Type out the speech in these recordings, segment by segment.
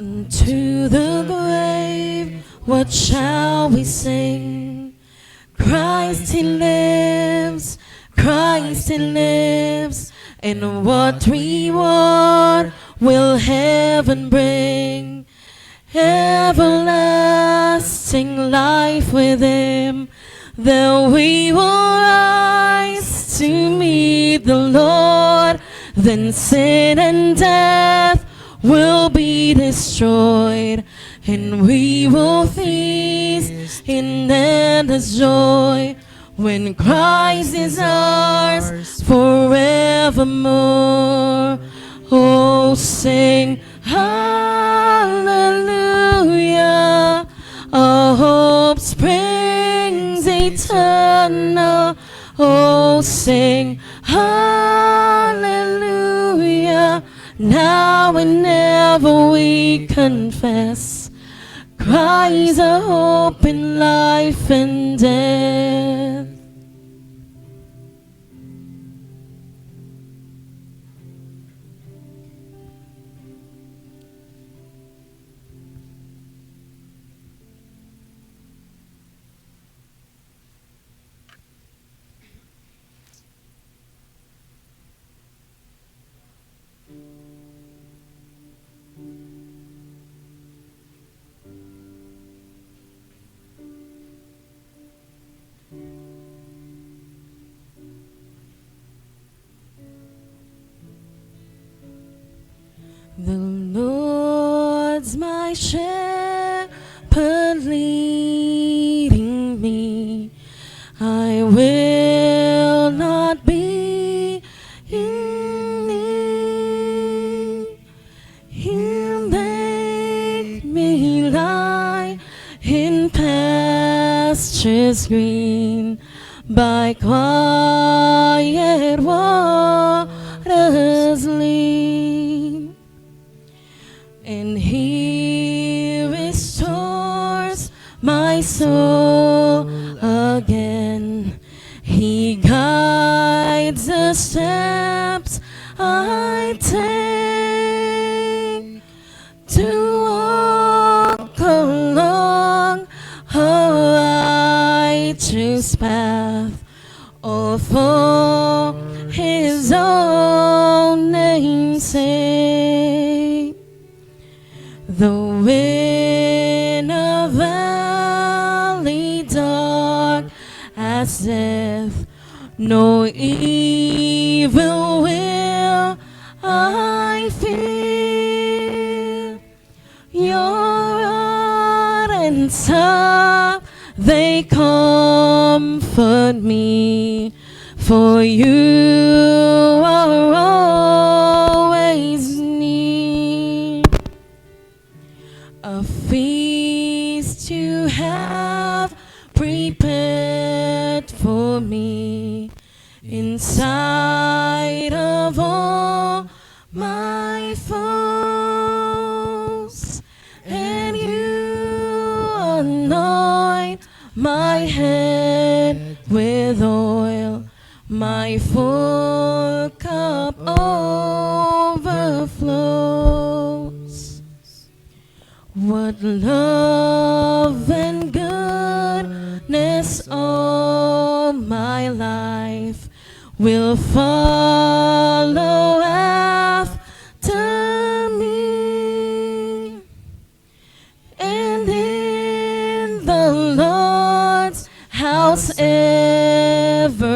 To the grave, what shall we sing? Christ he lives, Christ he lives, and what reward will heaven bring? Everlasting life with him, there we will rise to meet the Lord, then sin and death will be destroyed, and we will feast in endless joy when Christ is ours forevermore. Oh, sing hallelujah, our hope springs eternal. Oh, sing hallelujah, now and ever we confess, Christ our hope in life and death. The Lord's my shepherd leading me, I will not be in need. He'll make me lie in pastures green, by quiet waters lead. And he restores my soul again. He guides the steps I take to walk along a righteous path, all for his own name's sake. Though in a valley dark as death, no evil will I fear. Your rod and staff, they comfort me, for you are always near. A feast you have prepared for me inside of all my foes, and you anoint my head with oil, my full cup overflows. What love and goodness all my life will follow after me, and in the Lord's house evermore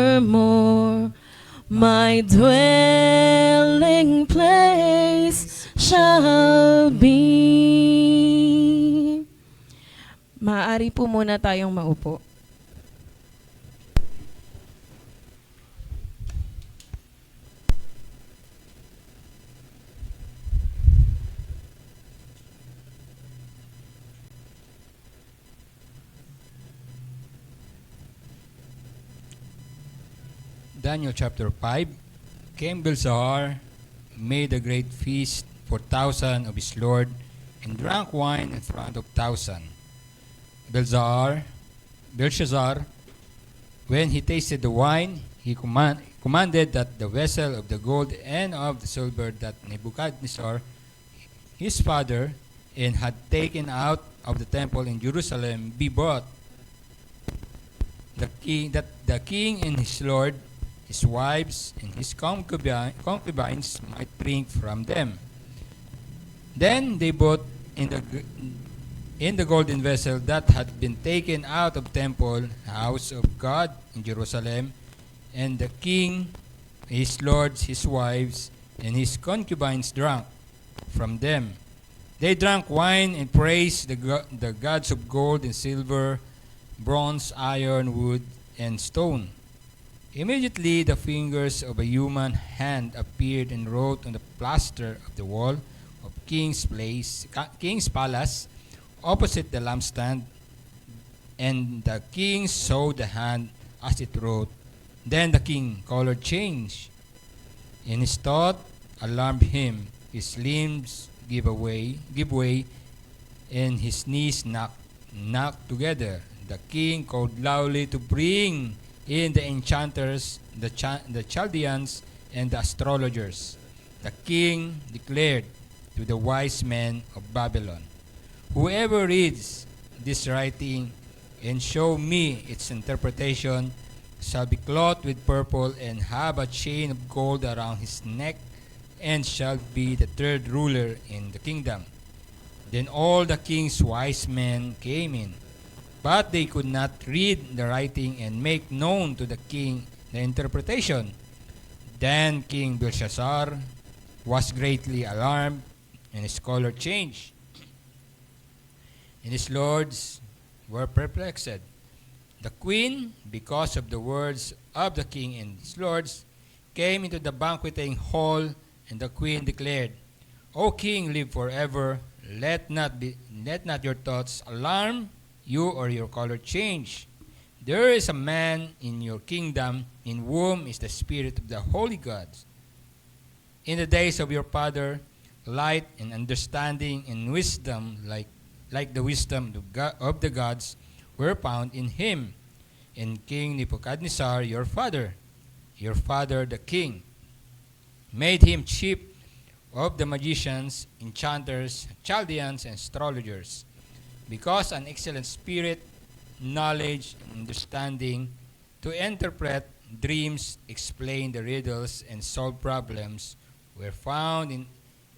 my dwelling place shall be. Maaari po muna tayong maupo. Daniel chapter 5. King Belshazzar made a great feast for 1,000 of his lord, and drank wine in front of 1,000. Belshazzar, when he tasted the wine, he commanded that the vessel of the gold and of the silver that Nebuchadnezzar, his father, and had taken out of the temple in Jerusalem be bought, the king and his lord, his wives, and his concubines might drink from them. Then they bought in the golden vessel that had been taken out of temple, house of God in Jerusalem, and the king, his lords, his wives, and his concubines drank from them. They drank wine and praised the gods of gold and silver, bronze, iron, wood, and stone. Immediately the fingers of a human hand appeared and wrote on the plaster of the wall of king's palace, opposite the lampstand, and the king saw the hand as it wrote. Then the king color changed, and his thought alarmed him. His limbs give way, and his knees knocked together. The king called loudly to bring in the enchanters, the Chaldeans, and the astrologers. The king declared to the wise men of Babylon, "Whoever reads this writing and show me its interpretation shall be clothed with purple and have a chain of gold around his neck, and shall be the third ruler in the kingdom." Then all the king's wise men came in, but they could not read the writing and make known to the king the interpretation. Then King Belshazzar was greatly alarmed, and his color changed, and his lords were perplexed. The queen, because of the words of the king and his lords, came into the banqueting hall, and the queen declared, "O king, live forever. Let not your thoughts alarm you or your color change. There is a man in your kingdom in whom is the spirit of the holy gods. In the days of your father, light and understanding and wisdom, like the wisdom of the gods, were found in him. And King Nebuchadnezzar, your father the king, made him chief of the magicians, enchanters, Chaldeans, and astrologers, because an excellent spirit, knowledge, and understanding to interpret dreams, explain the riddles, and solve problems were found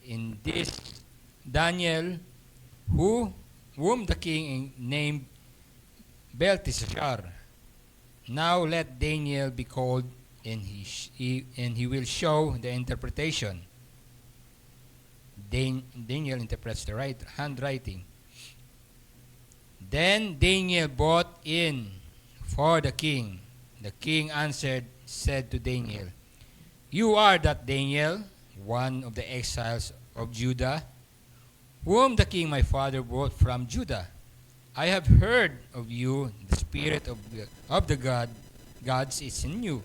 in this Daniel, whom the king named Belteshazzar. Now let Daniel be called, and he will show the interpretation." Daniel interprets the handwriting. Then Daniel brought in for the king. The king said to Daniel, "You are that Daniel, one of the exiles of Judah, whom the king my father brought from Judah. I have heard of you. The spirit of the gods is in you,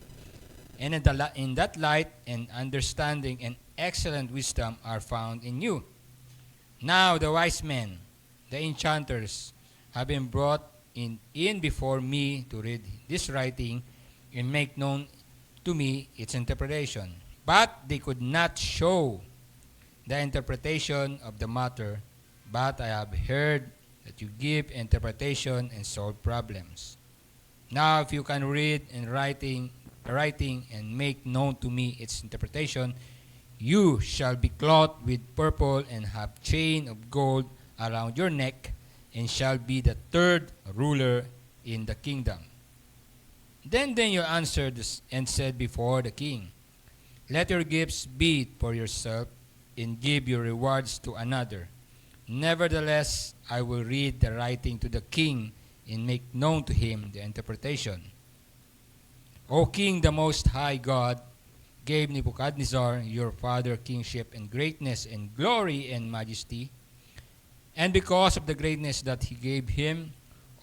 and in that light and understanding and excellent wisdom are found in you. Now the wise men, the enchanters, have been brought in before me to read this writing and make known to me its interpretation. But they could not show the interpretation of the matter, but I have heard that you give interpretation and solve problems. Now if you can read and writing and make known to me its interpretation, you shall be clothed with purple and have chain of gold around your neck, and shall be the third ruler in the kingdom." Then Daniel answered and said before the king, "Let your gifts be for yourself, and give your rewards to another. Nevertheless, I will read the writing to the king and make known to him the interpretation. O king, the most high God gave Nebuchadnezzar your father kingship and greatness and glory and majesty. And because of the greatness that he gave him,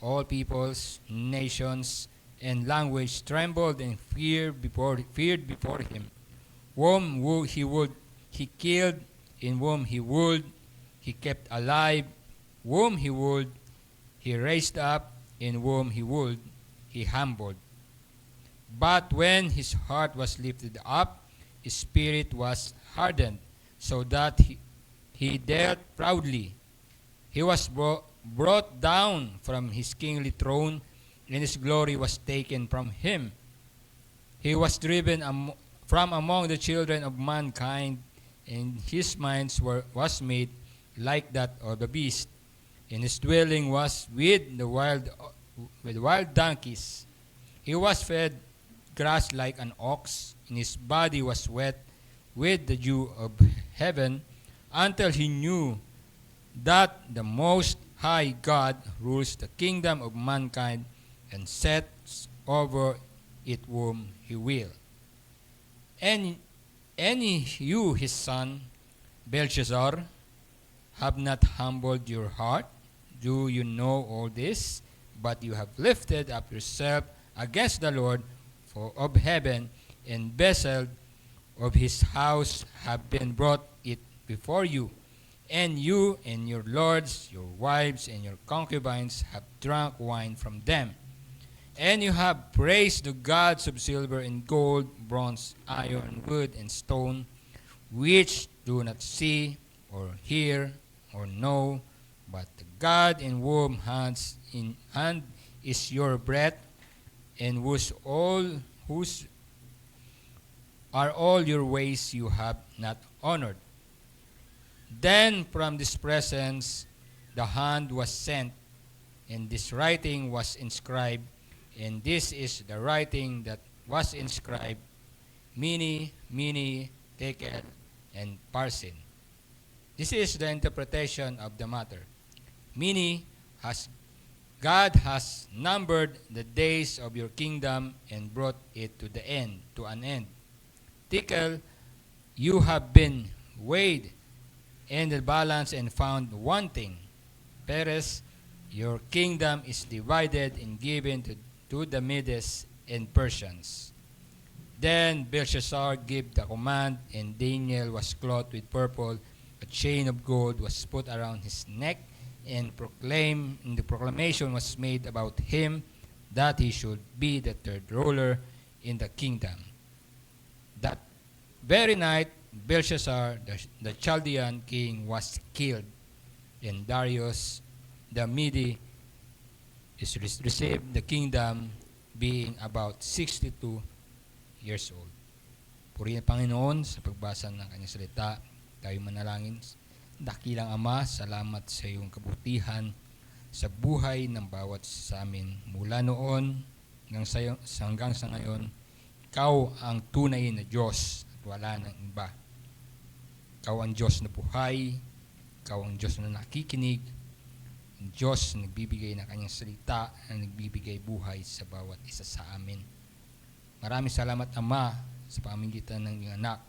all peoples, nations, and language trembled and feared before him. Whom he killed, in whom he would, he kept alive, whom he would, he raised up, in whom he would, he humbled. But when his heart was lifted up, his spirit was hardened, so that he dealt proudly. He was brought down from his kingly throne, and his glory was taken from him. He was driven from among the children of mankind, and his mind was made like that of the beast, and his dwelling was with wild donkeys. He was fed grass like an ox, and his body was wet with the dew of heaven, until he knew that the Most High God rules the kingdom of mankind and sets over it whom he will. And you, his son, Belshazzar, have not humbled your heart. Do you know all this? But you have lifted up yourself against the Lord of heaven, and vessels of his house have been brought it before you. And you and your lords, your wives, and your concubines have drunk wine from them. And you have praised the gods of silver and gold, bronze, iron, wood, and stone, which do not see, or hear, or know, but the God in whom hand is your breath, and whose are all your ways you have not honored. Then from this presence the hand was sent, and this writing was inscribed, and this is the writing that was inscribed: Mene, Mene, Tekel, and Parsin. This is the interpretation of the matter. Mene, God has numbered the days of your kingdom and brought it to an end. Tekel, you have been weighed in the balance and found wanting. Peres, your kingdom is divided and given to the Medes and Persians. Then Belshazzar gave the command, and Daniel was clothed with purple. A chain of gold was put around his neck, and the proclamation was made about him that he should be the third ruler in the kingdom. That very night, Belshazzar, the Chaldean king, was killed, and Darius the Mede received the kingdom, being about 62 years old. Purihin Panginoon sa pagbasa ng kanyang salita. Tayo manalangin. Dakilang Ama, salamat sa iyong kabutihan sa buhay ng bawat sa amin. Mula noon hanggang sa ngayon, ikaw ang tunay na Diyos at wala nang iba. Ikaw ang Diyos na buhay, ikaw ang Diyos na nakikinig, ang Diyos na nagbibigay ng kanyang salita, na nagbibigay buhay sa bawat isa sa amin. Maraming salamat, Ama, sa pamamagitan ng iyong anak.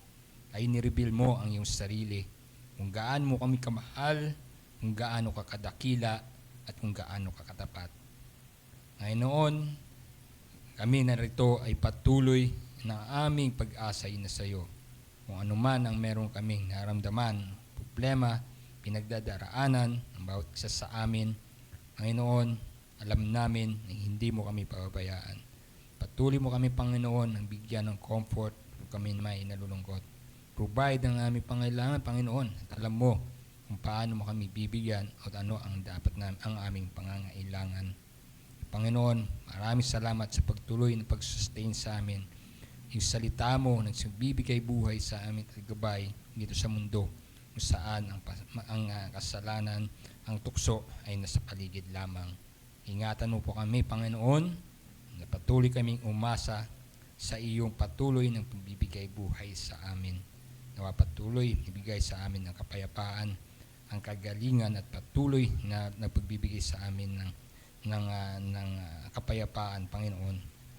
Ay nireveal mo ang iyong sarili, kung gaano mo kami kamahal, kung gaano ka kadakila, at kung gaano ka katapat. Ngayon, kami narito ay patuloy na aming pag-asa na sa iyo. Kung ano man ang meron kaming naramdaman, problema, pinagdadaraanan ng bawat isa sa amin, Panginoon, alam namin na hindi mo kami pababayaan. Patuloy mo kami, Panginoon, ang bigyan ng comfort kung kami may nalulungkot. Provide ang aming pangailangan, Panginoon, at alam mo kung paano mo kami bibigyan at ano ang dapat ang aming pangangailangan. Panginoon, maraming salamat sa pagtuloy na pag-sustain sa amin. Yung salita mo nagbibigay buhay sa aming gabay dito sa mundo kung saan ang kasalanan, ang tukso ay nasa paligid lamang. Ingatan mo po kami, Panginoon, na patuloy kaming umasa sa iyong patuloy ng pagbibigay buhay sa amin. Nawa patuloy ibigay sa amin ng kapayapaan, ang kagalingan at patuloy na pagbibigay sa amin ng kapayapaan, Panginoon,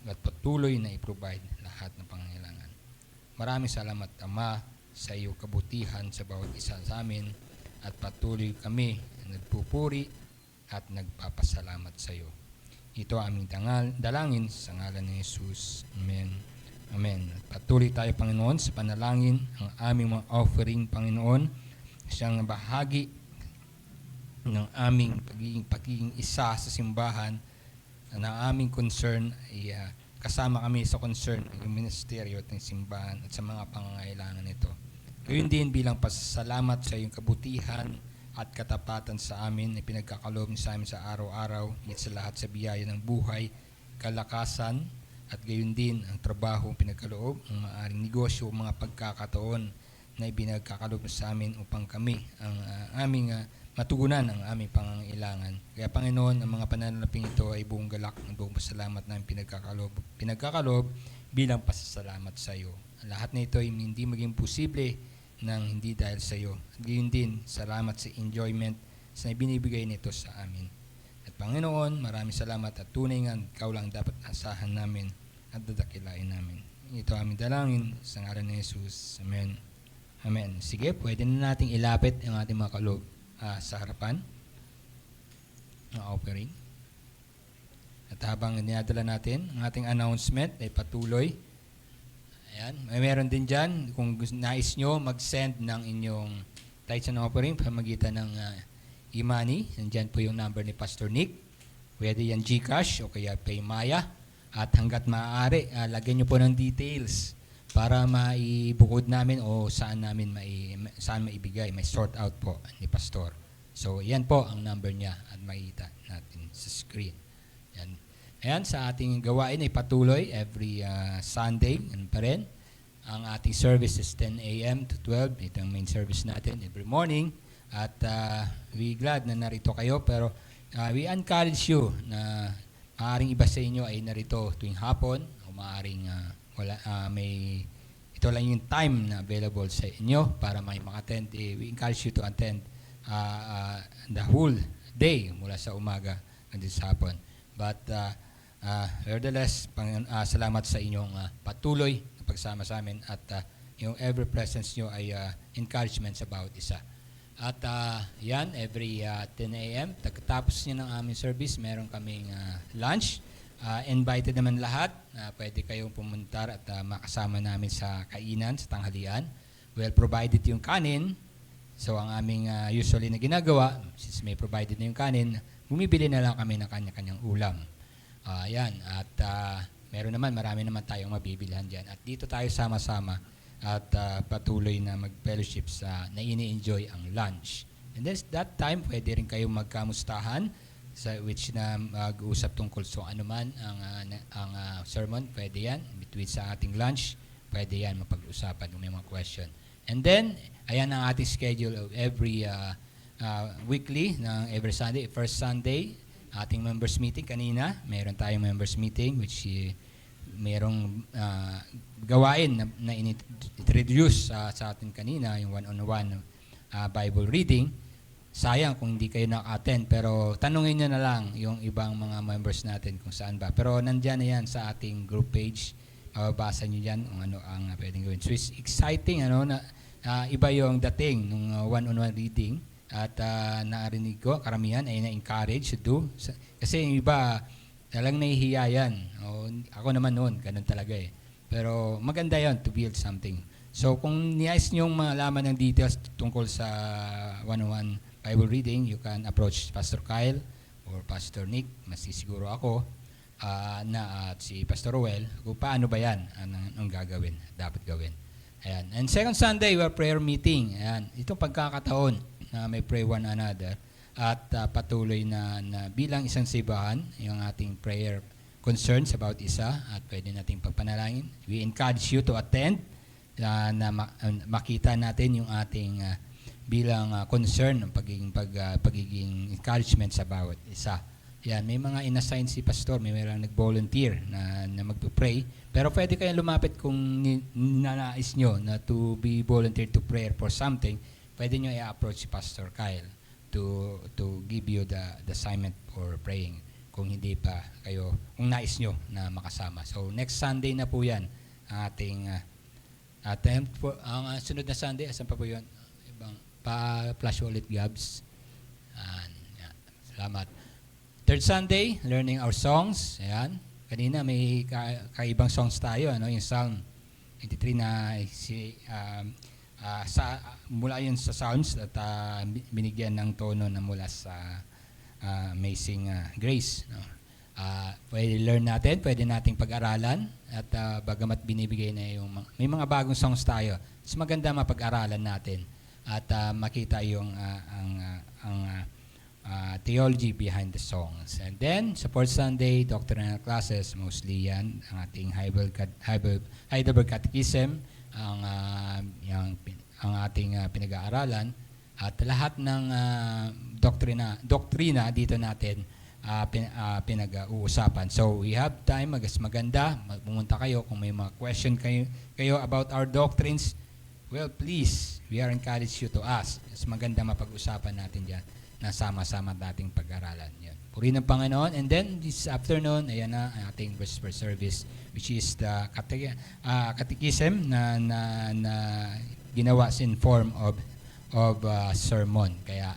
at patuloy na i-provide lahat ng pangangailangan. Maraming salamat, Ama, sa iyong kabutihan sa bawat isa sa amin, at patuloy kami nagpupuri at nagpapasalamat sa iyo. Ito ang aming dalangin sa ngalan ni Jesus. Amen. Amen. Patuloy tayo, Panginoon, sa panalangin ang aming mga offering, Panginoon, siyang bahagi ng aming pagiging isa sa simbahan, na aming concern ay kasama kami sa concern ng ministeryo at ng simbahan at sa mga pangangailangan nito. Gayun din bilang pasasalamat sa iyong kabutihan at katapatan sa amin, na pinagkakaloob niyo sa amin sa araw-araw, higit sa lahat sa biyaya ng buhay, kalakasan, at gayon din ang trabaho, pinagkaloob, ang maaring negosyo, mga pagkakataon na ibinagkakaloob sa amin upang kami ang aming matugunan ang aming pangangailangan. Kaya Panginoon, ang mga pananalaping ito ay buong galak ng buong pasalamat namin pinagkakaloob bilang pasasalamat sa iyo. Ang lahat na ito ay hindi maging posible nang hindi dahil sa iyo. At gayon din, salamat sa enjoyment sa binibigay nito sa amin. At Panginoon, maraming salamat at tunay nga ikaw lang dapat asahan namin at dadakilain namin. Ito aming dalangin sa ngalan ni Jesus. Amen. Amen. Sige, pwede na nating ilapit ang ating mga kaloob sa harapan ng offering. At habang dinadala natin, ang ating announcement ay patuloy. Ayan, may meron din dyan, kung nais nyo mag-send ng inyong tithes and offering pamagitan ng e-money, nandyan po yung number ni Pastor Nick. Pwede yan GCash o kaya Paymaya. At hanggat maaari, lagyan nyo po ng details para maibukod namin o saan maibigay. May sort out po ni Pastor. So, yan po ang number niya at makikita natin sa screen. Yan. Ayan, sa ating gawain ay patuloy every Sunday. Ano pa rin? Ang ating service is 10 a.m. to 12. Ito ang main service natin every morning. At we glad na narito kayo. Pero we encourage you na maaaring iba sa inyo ay narito tuwing hapon. O maaaring ito lang yung time na available sa inyo para may maka-attend. We encourage you to attend the whole day mula sa umaga hanggang sa hapon. But nevertheless, salamat sa inyong patuloy na pagsama sa amin at yung ever presence nyo ay encouragement sa bawat isa. At yan, every 10 a.m., pagkatapos nyo ng aming service, meron kaming lunch. Invited naman lahat. Pwede kayong pumunta at makasama namin sa kainan, sa tanghalian. Well, provided yung kanin. So, ang aming usually na ginagawa, since may provided na yung kanin, bumibili na lang kami ng kanya-kanyang ulam. Yan. At meron naman, marami naman tayong mabibilihan dyan. At dito tayo sama-sama at patuloy na mag-fellowship sa na ini-enjoy ang lunch. And then that time, pwede rin kayong magkamustahan sa which na mag-uusap tungkol so anuman ang sermon, pwede yan. Between sa ating lunch, pwede yan mapag-usapan kung may mga question. And then, ayan ang ating schedule of every weekly, ng every Sunday. First Sunday, ating members meeting kanina. Mayroon tayong members meeting which mayroong gawain na introduce sa atin kanina, yung one-on-one Bible reading. Sayang kung hindi kayo naka-attend, pero tanungin nyo na lang yung ibang mga members natin kung saan ba. Pero nandyan na yan sa ating group page. Mababasa nyo dyan kung ano ang pwedeng gawin. So it's exciting, na iba yung dating ng one-on-one reading. At narinig ko, karamihan ay na-encourage to do. Kasi yung iba, talagang nahihiya yan. Ako naman noon, ganun talaga eh. Pero maganda yon to build something. So kung niyais niyong malaman ng details tungkol sa one-on-one Bible reading, you can approach Pastor Kyle or Pastor Nick, masisiguro ako, at si Pastor Roel, kung paano ba yan, anong gagawin, dapat gawin. Ayan. And second Sunday, we have prayer meeting. Ayan. Itong pagkakataon na may pray one another at patuloy na bilang isang simbahan, yung ating prayer concerns about isa at pwede nating pagpanalangin. We encourage you to attend na makita natin yung ating bilang concern ng pagiging encouragement sa bawat isa. Yan, may mga inassign si pastor, may mga nag-volunteer na magpo-pray. Pero pwede kayong lumapit kung ninanais nyo na to be volunteered to prayer for something, pwede nyo i-approach si Pastor Kyle to give you the assignment for praying kung hindi pa kayo, kung nais nyo na makasama. So next Sunday na po yan ang ating attempt po. Ang sunod na Sunday, asan pa po yun? Ibang pa-flash ulit, Gabs. Salamat. Third Sunday, learning our songs. Ayan. Kanina may kaibang songs tayo, yung Psalm 83 na mula yun sa Psalms at binigyan ng tono na mula sa Amazing Grace. Pwede learn natin, pwede nating pag-aralan at bagamat binibigay na may mga bagong songs tayo, mas maganda mapag-aralan natin at makita yung theology behind the songs. And then, sa fourth Sunday, doctrinal classes, mostly yan, ang ating Heidelberg Catechism, ang ating pinag-aaralan, at lahat ng doktrina dito natin pinag-uusapan. So, we have time, mas maganda, pumunta kayo kung may mga question kayo about our doctrines. Well, please, we are encourage you to ask. Mas maganda mapag-usapan natin dyan na sama-sama nating pag-aralan. Yan. Puri ng Panginoon. And then, this afternoon, ayan na ang ating Vesper service, which is the catechism na ginawa in form of sermon. Kaya,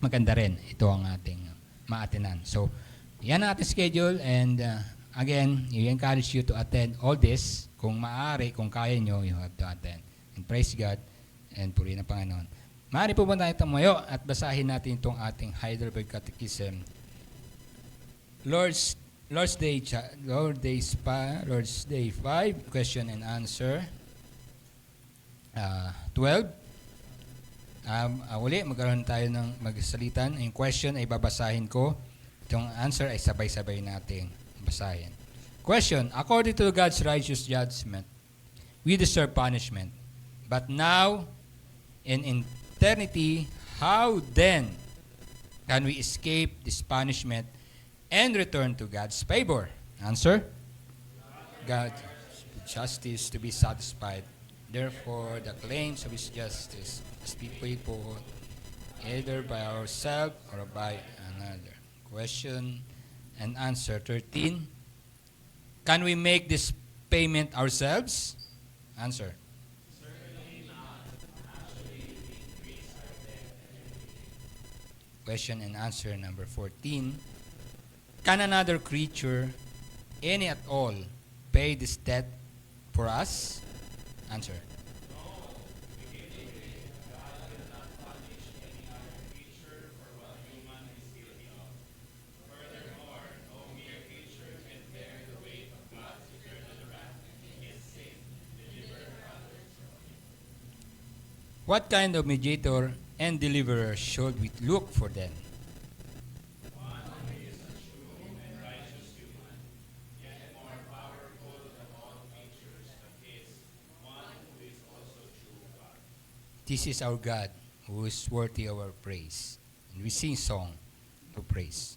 maganda rin. Ito ang ating maatinan. So, yan ang ating schedule. And again, we encourage you to attend all this. Kung maaari, kung kaya nyo, you have to attend. And praise God. And puri ng Panginoon. Maaari po ba tayo tumayo at basahin natin itong ating Heidelberg Catechism. Lord's Day 5, question and answer. 12. Uli, magkaroon tayo ng magsalitan. Yung question ay babasahin ko. Itong answer ay sabay-sabay nating basahin. Question, according to God's righteous judgment, we deserve punishment. But now, in eternity, how then can we escape this punishment and return to God's favor? Answer? God's justice to be satisfied. Therefore, the claims of His justice must be paid for either by ourselves or by another. Question and answer 13. Can we make this payment ourselves? Answer. Question and answer number 14. Can another creature, any at all, pay this debt for us? Answer. What kind of mediator and deliverer should we look for then? One who is a true and righteous human, yet more powerful than all creatures, that is, one who is also true God. This is our God, who is worthy of our praise. And we sing song of praise.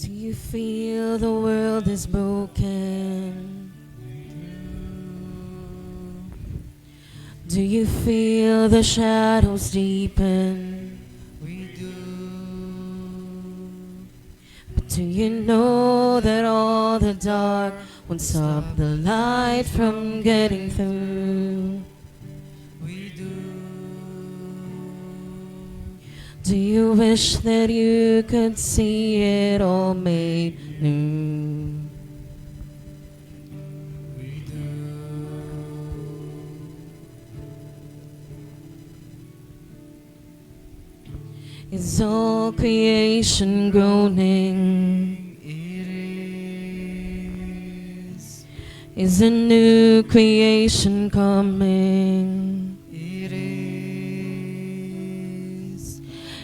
Do you feel the world is broken? Do you feel the shadows deepen? We do. But do you know that all the dark won't stop the light from getting through? We do. Do you wish that you could see it all made new? We do. Is all creation groaning? It Is a new creation coming? is.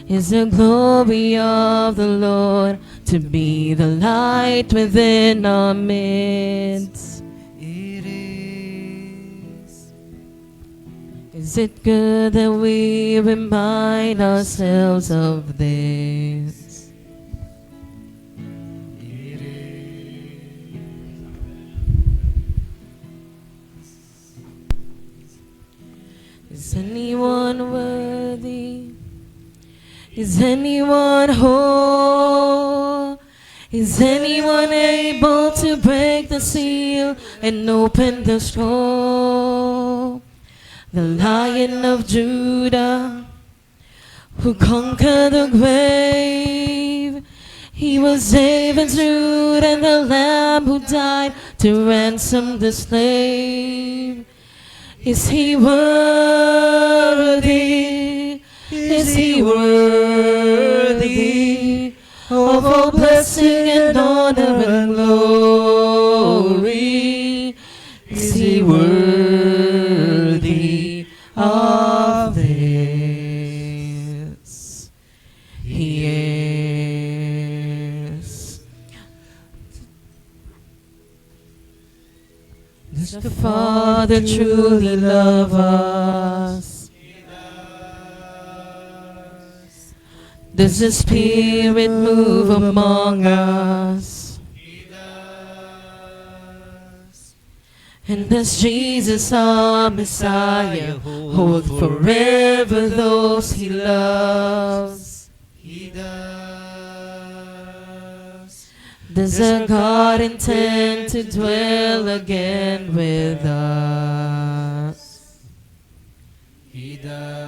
Is the glory of the Lord to be the light within our midst? It is. Is it good that we remind ourselves of this? It is. Is anyone worthy? Is anyone whole? Is anyone able to break the seal and open the scroll? The Lion of Judah, who conquered the grave. He was David's root and the Lamb who died to ransom the slave. Is he worthy? Is he worthy of all blessing and honor and glory? Is he worthy of this? He is. Does the Father truly love us? Does the Spirit move among us? And does Jesus, our Messiah, hold forever those he loves? He does. Does our God intend to dwell again with us? He does.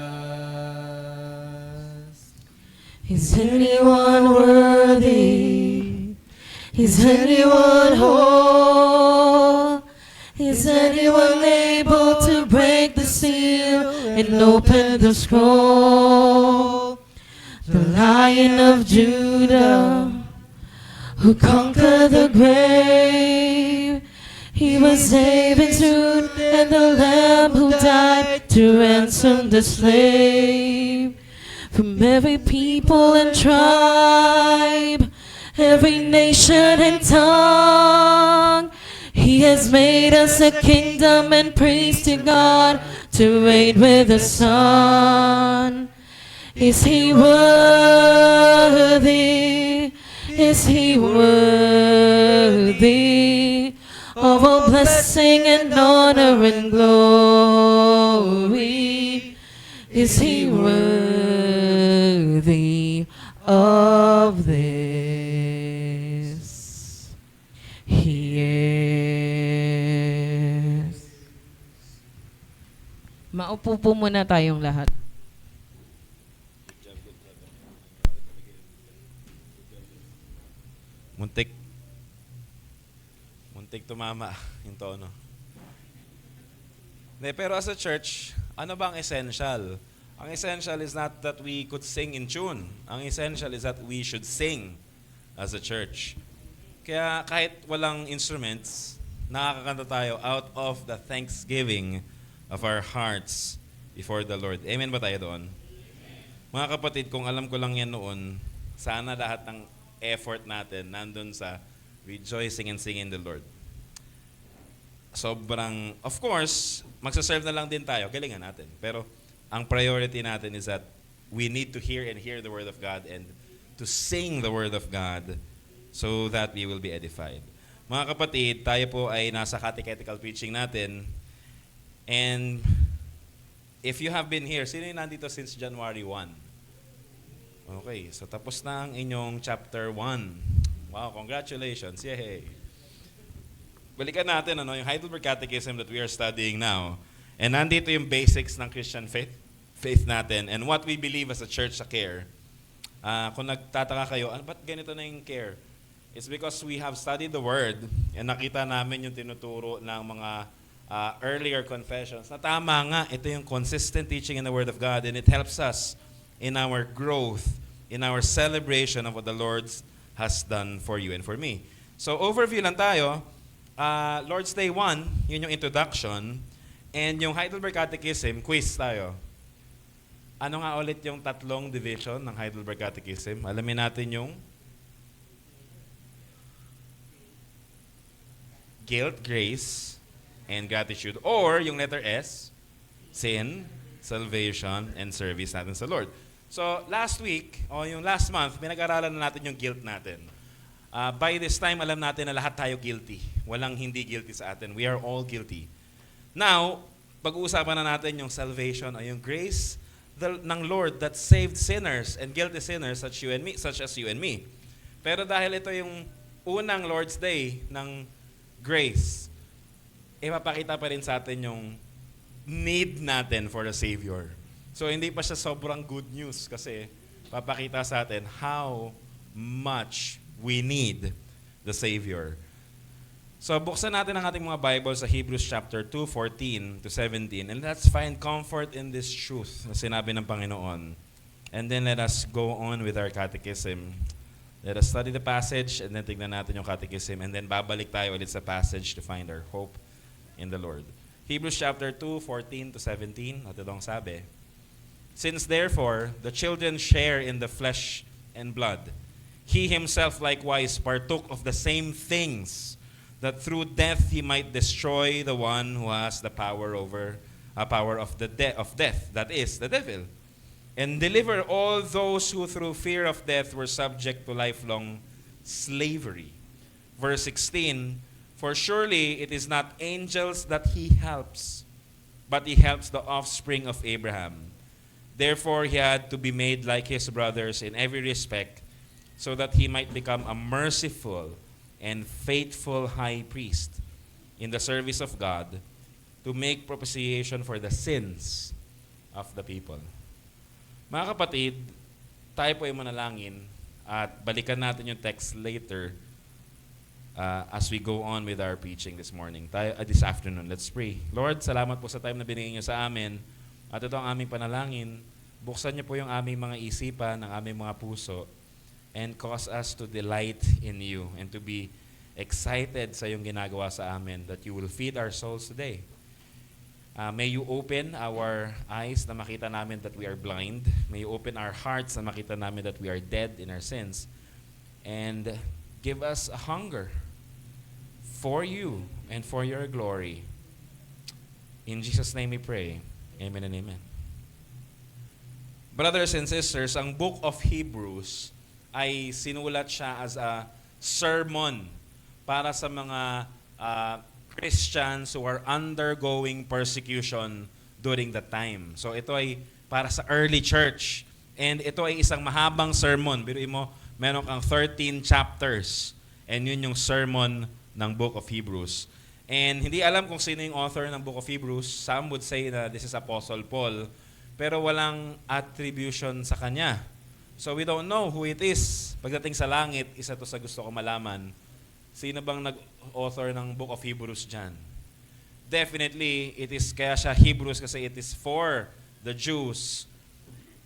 Is anyone worthy? Is anyone whole? Is anyone able to break the seal and open the scroll? The Lion of Judah, who conquered the grave. He was David's root and the Lamb who died to ransom the slave. From every people and tribe, every nation and tongue, he has made us a kingdom and priest to God to reign with the Son. Is he worthy? Is he worthy of all blessing and honor and glory? Is he worthy of this? He is. Maupo po muna tayong lahat. Muntik tumama yung tono. Pero as a church, ano ba ang essential? Ang essential is not that we could sing in tune. Ang essential is that we should sing as a church. Kaya kahit walang instruments, nakakakanta tayo out of the thanksgiving of our hearts before the Lord. Amen ba tayo doon? Mga kapatid, kung alam ko lang yan noon, sana lahat ng effort natin nandun sa rejoicing and singing the Lord. Sobrang, of course, magsaserve na lang din tayo, galingan natin. Pero ang priority natin is that we need to hear and hear the Word of God and to sing the Word of God so that we will be edified. Mga kapatid, tayo po ay nasa catechetical preaching natin. And if you have been here, sino yung nandito since January 1? Okay, so tapos na ang inyong chapter 1. Wow, congratulations. Yay! Balikan natin yung Heidelberg Catechism that we are studying now. And nandito yung basics ng Christian faith natin and what we believe as a church sa care. Kung nagtataka kayo, ba't ganito na yung care? It's because we have studied the Word and nakita namin yung tinuturo ng mga earlier confessions na tama nga, ito yung consistent teaching in the Word of God and it helps us in our growth, in our celebration of what the Lord has done for you and for me. So overview lang tayo. Lord's Day 1, yun yung introduction. And yung Heidelberg Catechism, quiz tayo. Ano nga ulit yung tatlong division ng Heidelberg Catechism? Alamin natin yung guilt, grace, and gratitude. Or yung letter S, sin, salvation, and service natin sa Lord. So last week, o yung last month, pinag-aralan na natin yung guilt natin. By this time, alam natin na lahat tayo guilty. Walang hindi guilty sa atin. We are all guilty. Now, pag-uusapan na natin yung salvation o yung grace ng Lord that saved sinners and guilty sinners such as you and me. Pero dahil ito yung unang Lord's Day ng grace, ipapakita pa rin sa atin yung need natin for a Savior. So hindi pa siya sobrang good news kasi papakita sa atin how much we need the Savior. So buksan natin ang ating mga Bible sa Hebrews chapter 2, 14 to 17, and let's find comfort in this truth na sinabi ng Panginoon. And then let us go on with our catechism. Let us study the passage and then tignan natin yung catechism and then babalik tayo ulit sa passage to find our hope in the Lord. Hebrews chapter 2, 14 to 17, at itong sabi, Since therefore the children share in the flesh and blood, he himself likewise partook of the same things, that through death he might destroy the one who has the power over of death, that is, the devil, and deliver all those who through fear of death were subject to lifelong slavery. Verse 16, For surely it is not angels that he helps, but he helps the offspring of Abraham. Therefore he had to be made like his brothers in every respect, so that he might become a merciful and faithful high priest in the service of God, to make propitiation for the sins of the people. Mga kapatid, tayo po ay manalangin at balikan natin yung text later as we go on with our preaching this morning. This afternoon, let's pray. Lord, salamat po sa time na binigay niyo sa amin at ito ang aming panalangin. Buksan niyo po yung aming mga isipan, ang aming mga puso, and cause us to delight in you and to be excited sa yung ginagawa sa amin, that you will feed our souls today. May you open our eyes na makita namin that we are blind. May you open our hearts na makita namin that we are dead in our sins. And give us a hunger for you and for your glory. In Jesus' name we pray. Amen and amen. Brothers and sisters, ang book of Hebrews ay sinulat siya as a sermon para sa mga Christians who are undergoing persecution during that time. So ito ay para sa early church. And ito ay isang mahabang sermon. Biruin mo, meron kang 13 chapters. And yun yung sermon ng Book of Hebrews. And hindi alam kung sino yung author ng Book of Hebrews. Some would say na this is Apostle Paul. Pero walang attribution sa kanya. So we don't know who it is. Pagdating sa langit, isa to sa gusto ko malaman. Sino bang nag-author ng Book of Hebrews dyan? Definitely, it is kaya siya Hebrews kasi it is for the Jews.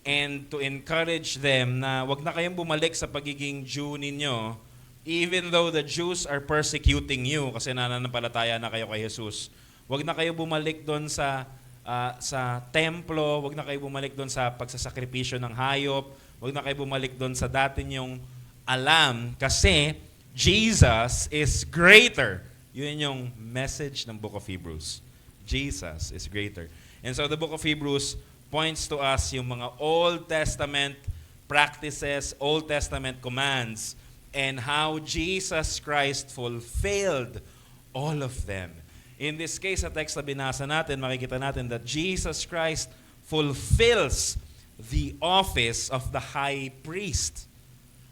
And to encourage them na wag na kayong bumalik sa pagiging Jew ninyo, even though the Jews are persecuting you kasi nananampalataya na kayo kay Jesus. Wag na kayo bumalik doon sa templo, wag na kayo bumalik doon sa pagsasakripisyo ng hayop, wag na kayo bumalik doon sa dati nyong alam kasi Jesus is greater. Yun yung message ng Book of Hebrews. Jesus is greater. And so the Book of Hebrews points to us yung mga Old Testament practices, Old Testament commands, and how Jesus Christ fulfilled all of them. In this case, sa text na binasa natin, makikita natin that Jesus Christ fulfills the office of the high priest.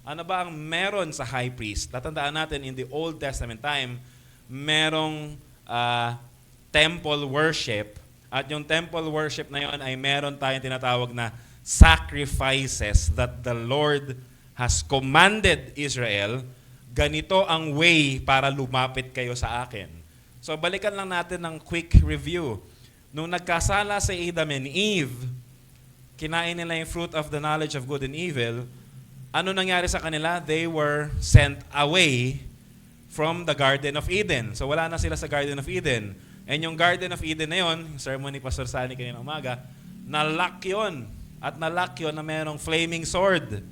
Ano ba ang meron sa high priest? Tatandaan natin in the Old Testament time, merong temple worship. At yung temple worship na yon ay meron tayong tinatawag na sacrifices that the Lord has commanded Israel. Ganito ang way para lumapit kayo sa akin. So balikan lang natin ng quick review. Nung nagkasala si Adam and Eve, kinain nila yung fruit of the knowledge of good and evil. Ano nangyari sa kanila? They were sent away from the Garden of Eden. So wala na sila sa Garden of Eden. And yung Garden of Eden na yun, yung sermon ni Pastor Sani kanina umaga, nalock yun. At nalock yun na mayroong flaming sword.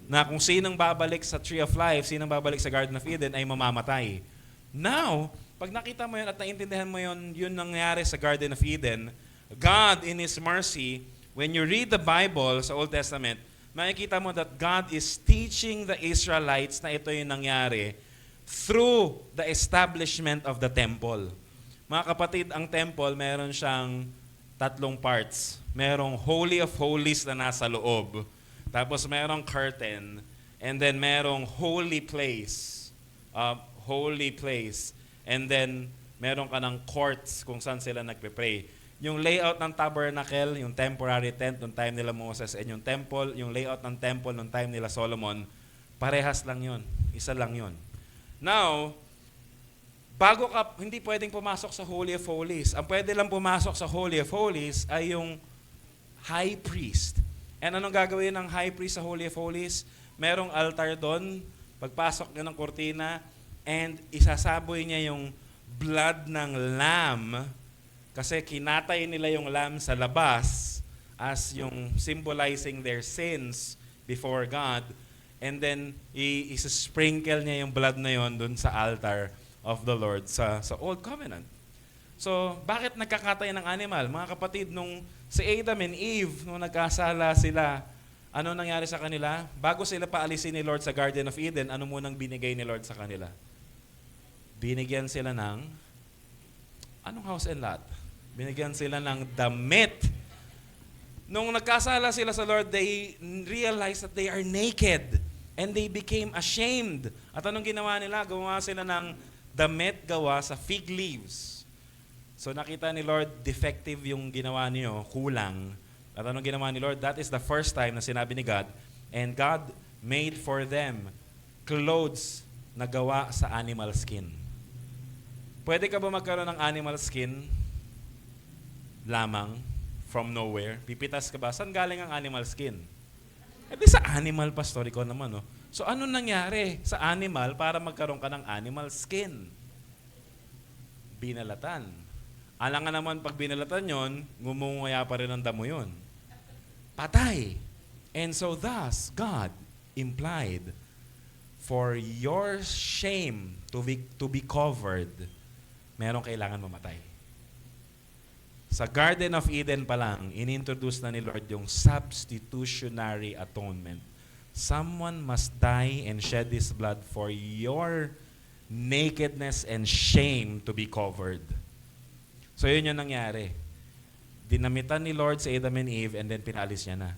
Na kung sinong babalik sa Tree of Life, sinong babalik sa Garden of Eden ay mamamatay. Now, pag nakita mo yun at naintindihan mo yun, yun nangyari sa Garden of Eden, God in His mercy, when you read the Bible sa Old Testament, makikita mo that God is teaching the Israelites na ito yung nangyari through the establishment of the temple. Mga kapatid, ang temple, meron siyang tatlong parts. Merong Holy of Holies na nasa loob. Tapos merong curtain. And then merong holy place. Holy place. And then meron ka ng courts kung saan sila nagpe-pray. Yung layout ng tabernacle, yung temporary tent nung time nila Moses, and yung temple, yung layout ng temple nung time nila Solomon, parehas lang yun. Isa lang yun. Now, bago ka, hindi pwedeng pumasok sa Holy of Holies. Ang pwede lang pumasok sa Holy of Holies ay yung high priest. And anong gagawin ng high priest sa Holy of Holies? Merong altar doon, pagpasok niya ng kortina, and isasaboy niya yung blood ng lamb, kasi kinatay nila yung lamb sa labas as yung symbolizing their sins before God. And then, isa-sprinkle niya yung blood na yon dun sa altar of the Lord sa Old Covenant. So, bakit nagkakatay ng animal? Mga kapatid, nung si Adam and Eve, nung nagkasala sila, ano nangyari sa kanila? Bago sila paalisin ni Lord sa Garden of Eden, ano munang binigay ni Lord sa kanila? Binigyan sila ng, anong house and lot? Binigyan sila ng damit. Nung nagkasala sila sa Lord, they realized that they are naked and they became ashamed. At anong ginawa nila? Gumawa sila ng damit gawa sa fig leaves. So nakita ni Lord, defective yung ginawa niyo, kulang. At anong ginawa ni Lord? That is the first time na sinabi ni God, and God made for them clothes na gawa sa animal skin. Pwede ka ba magkaroon ng animal skin lamang from nowhere? Pipitas ka ba? Saan galing ang animal skin? Eh di sa animal, pastor, ikaw naman, no? So ano nangyari sa animal para magkaroon ka ng animal skin? Binalatan. Alangan naman pag binalatan yon, ngumungaya pa rin ang damo yon. Patay. And so thus, God implied, for your shame to be covered, merong kailangan mamatay. Sa Garden of Eden pa lang, inintroduce na ni Lord yung substitutionary atonement. Someone must die and shed his blood for your nakedness and shame to be covered. So yun yung nangyari. Dinamitan ni Lord sa Adam and Eve and then pinalis niya na.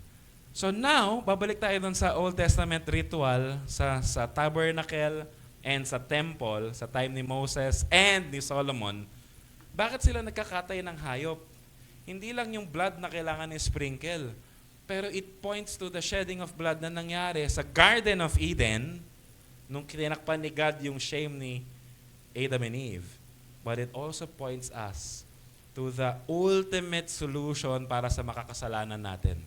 So now, babalik tayo dun sa Old Testament ritual, sa tabernacle and sa temple, sa time ni Moses and ni Solomon. Bakit sila nagkakatay ng hayop? Hindi lang yung blood na kailangan i-sprinkle, pero it points to the shedding of blood na nangyari sa Garden of Eden nung tinakpan ni God yung shame ni Adam and Eve. But it also points us to the ultimate solution para sa makakasalanan natin.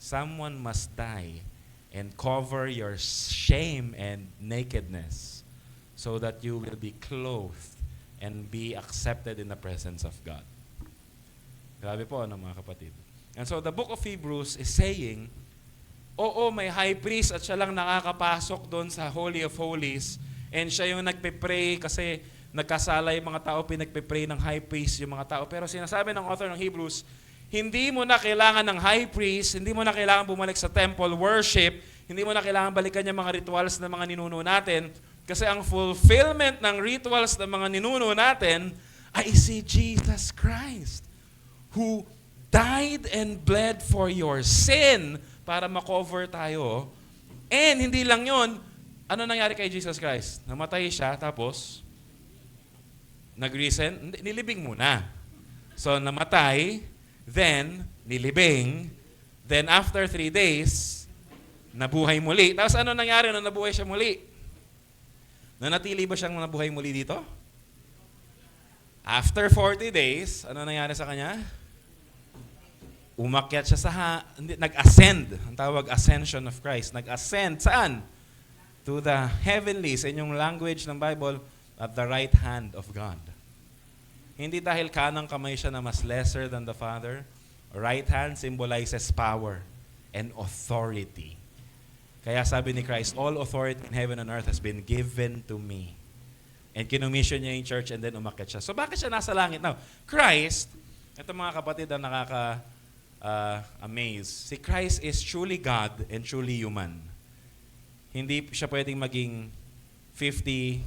Someone must die and cover your shame and nakedness so that you will be clothed and be accepted in the presence of God. Grabe po, mga kapatid. And so the book of Hebrews is saying, oo, may high priest at siya lang nakakapasok doon sa Holy of Holies and siya yung nagpe-pray kasi nagkasala yung mga tao, pinagpe-pray ng high priest yung mga tao. Pero sinasabi ng author ng Hebrews, hindi mo na kailangan ng high priest, hindi mo na kailangan bumalik sa temple worship, hindi mo na kailangan balikan yung mga rituals ng mga ninuno natin, kasi ang fulfillment ng rituals ng mga ninuno natin ay si Jesus Christ, who died and bled for your sin para makover tayo. And hindi lang yon, ano nangyari kay Jesus Christ? Namatay siya, tapos nag-reason, nilibing muna. So namatay, then nilibing, then after 3 days, nabuhay muli. Tapos ano nangyari nung nabuhay siya muli? Nanatili ba siyang nabuhay muli dito? After 40 days, ano nangyari sa kanya? Umakyat siya nag-ascend. Ang tawag ascension of Christ. Nag-ascend saan? To the heavenlies. In yung language ng Bible, at the right hand of God. Hindi dahil kanang kamay siya na mas lesser than the Father. Right hand symbolizes power and authority. Kaya sabi ni Christ, all authority in heaven and earth has been given to me. And kinumission niya yung church and then umakyat siya. So bakit siya nasa langit? Now, Christ, ito mga kapatid ang nakaka-amaze. Si Christ is truly God and truly human. Hindi siya pwedeng maging 50%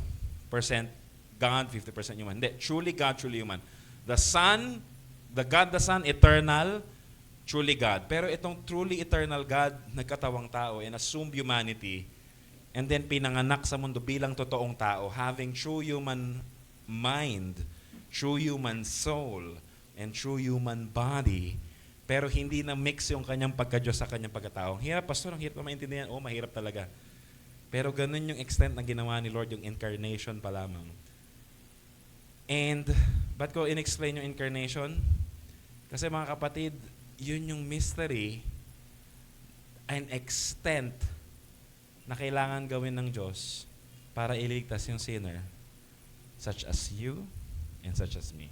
God, 50% human. Hindi, truly God, truly human. The Son, the God the Son, eternal, truly God. Pero itong truly eternal God, nagkatawang tao and assumed humanity, and then pinanganak sa mundo bilang totoong tao, having true human mind, true human soul, and true human body, pero hindi na mix yung kanyang pagka-Diyos sa kanyang pagkatao. Ang hirap, pastor, ang hirap na maintindihan. Oo, mahirap talaga. Pero ganun yung extent na ginawa ni Lord, yung incarnation pa lamang. And, ba't ko in-explain yung incarnation? Kasi mga kapatid, yun yung mystery and extent na kailangan gawin ng Diyos para iligtas yung sinner, such as you and such as me.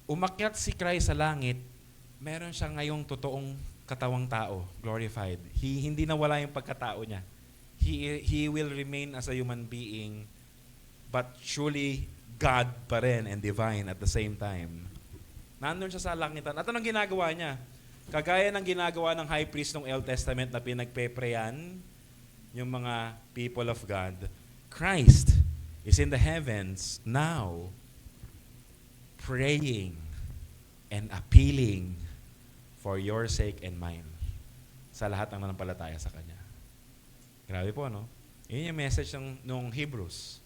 Umakyat si Christ sa langit, meron siya ngayong totoong katawang tao, glorified. Hindi nawala yung pagkatao niya. He will remain as a human being, but truly God pa rin and divine at the same time. Nandun siya sa langitan. At anong ginagawa niya? Kagaya ng ginagawa ng high priest ng Old Testament na pinagpe-prayan yung mga people of God, Christ is in the heavens now, praying and appealing for your sake and mine sa lahat ng nanampalataya sa Kanya. Grabe po, no? Yun yung message ng Hebrews.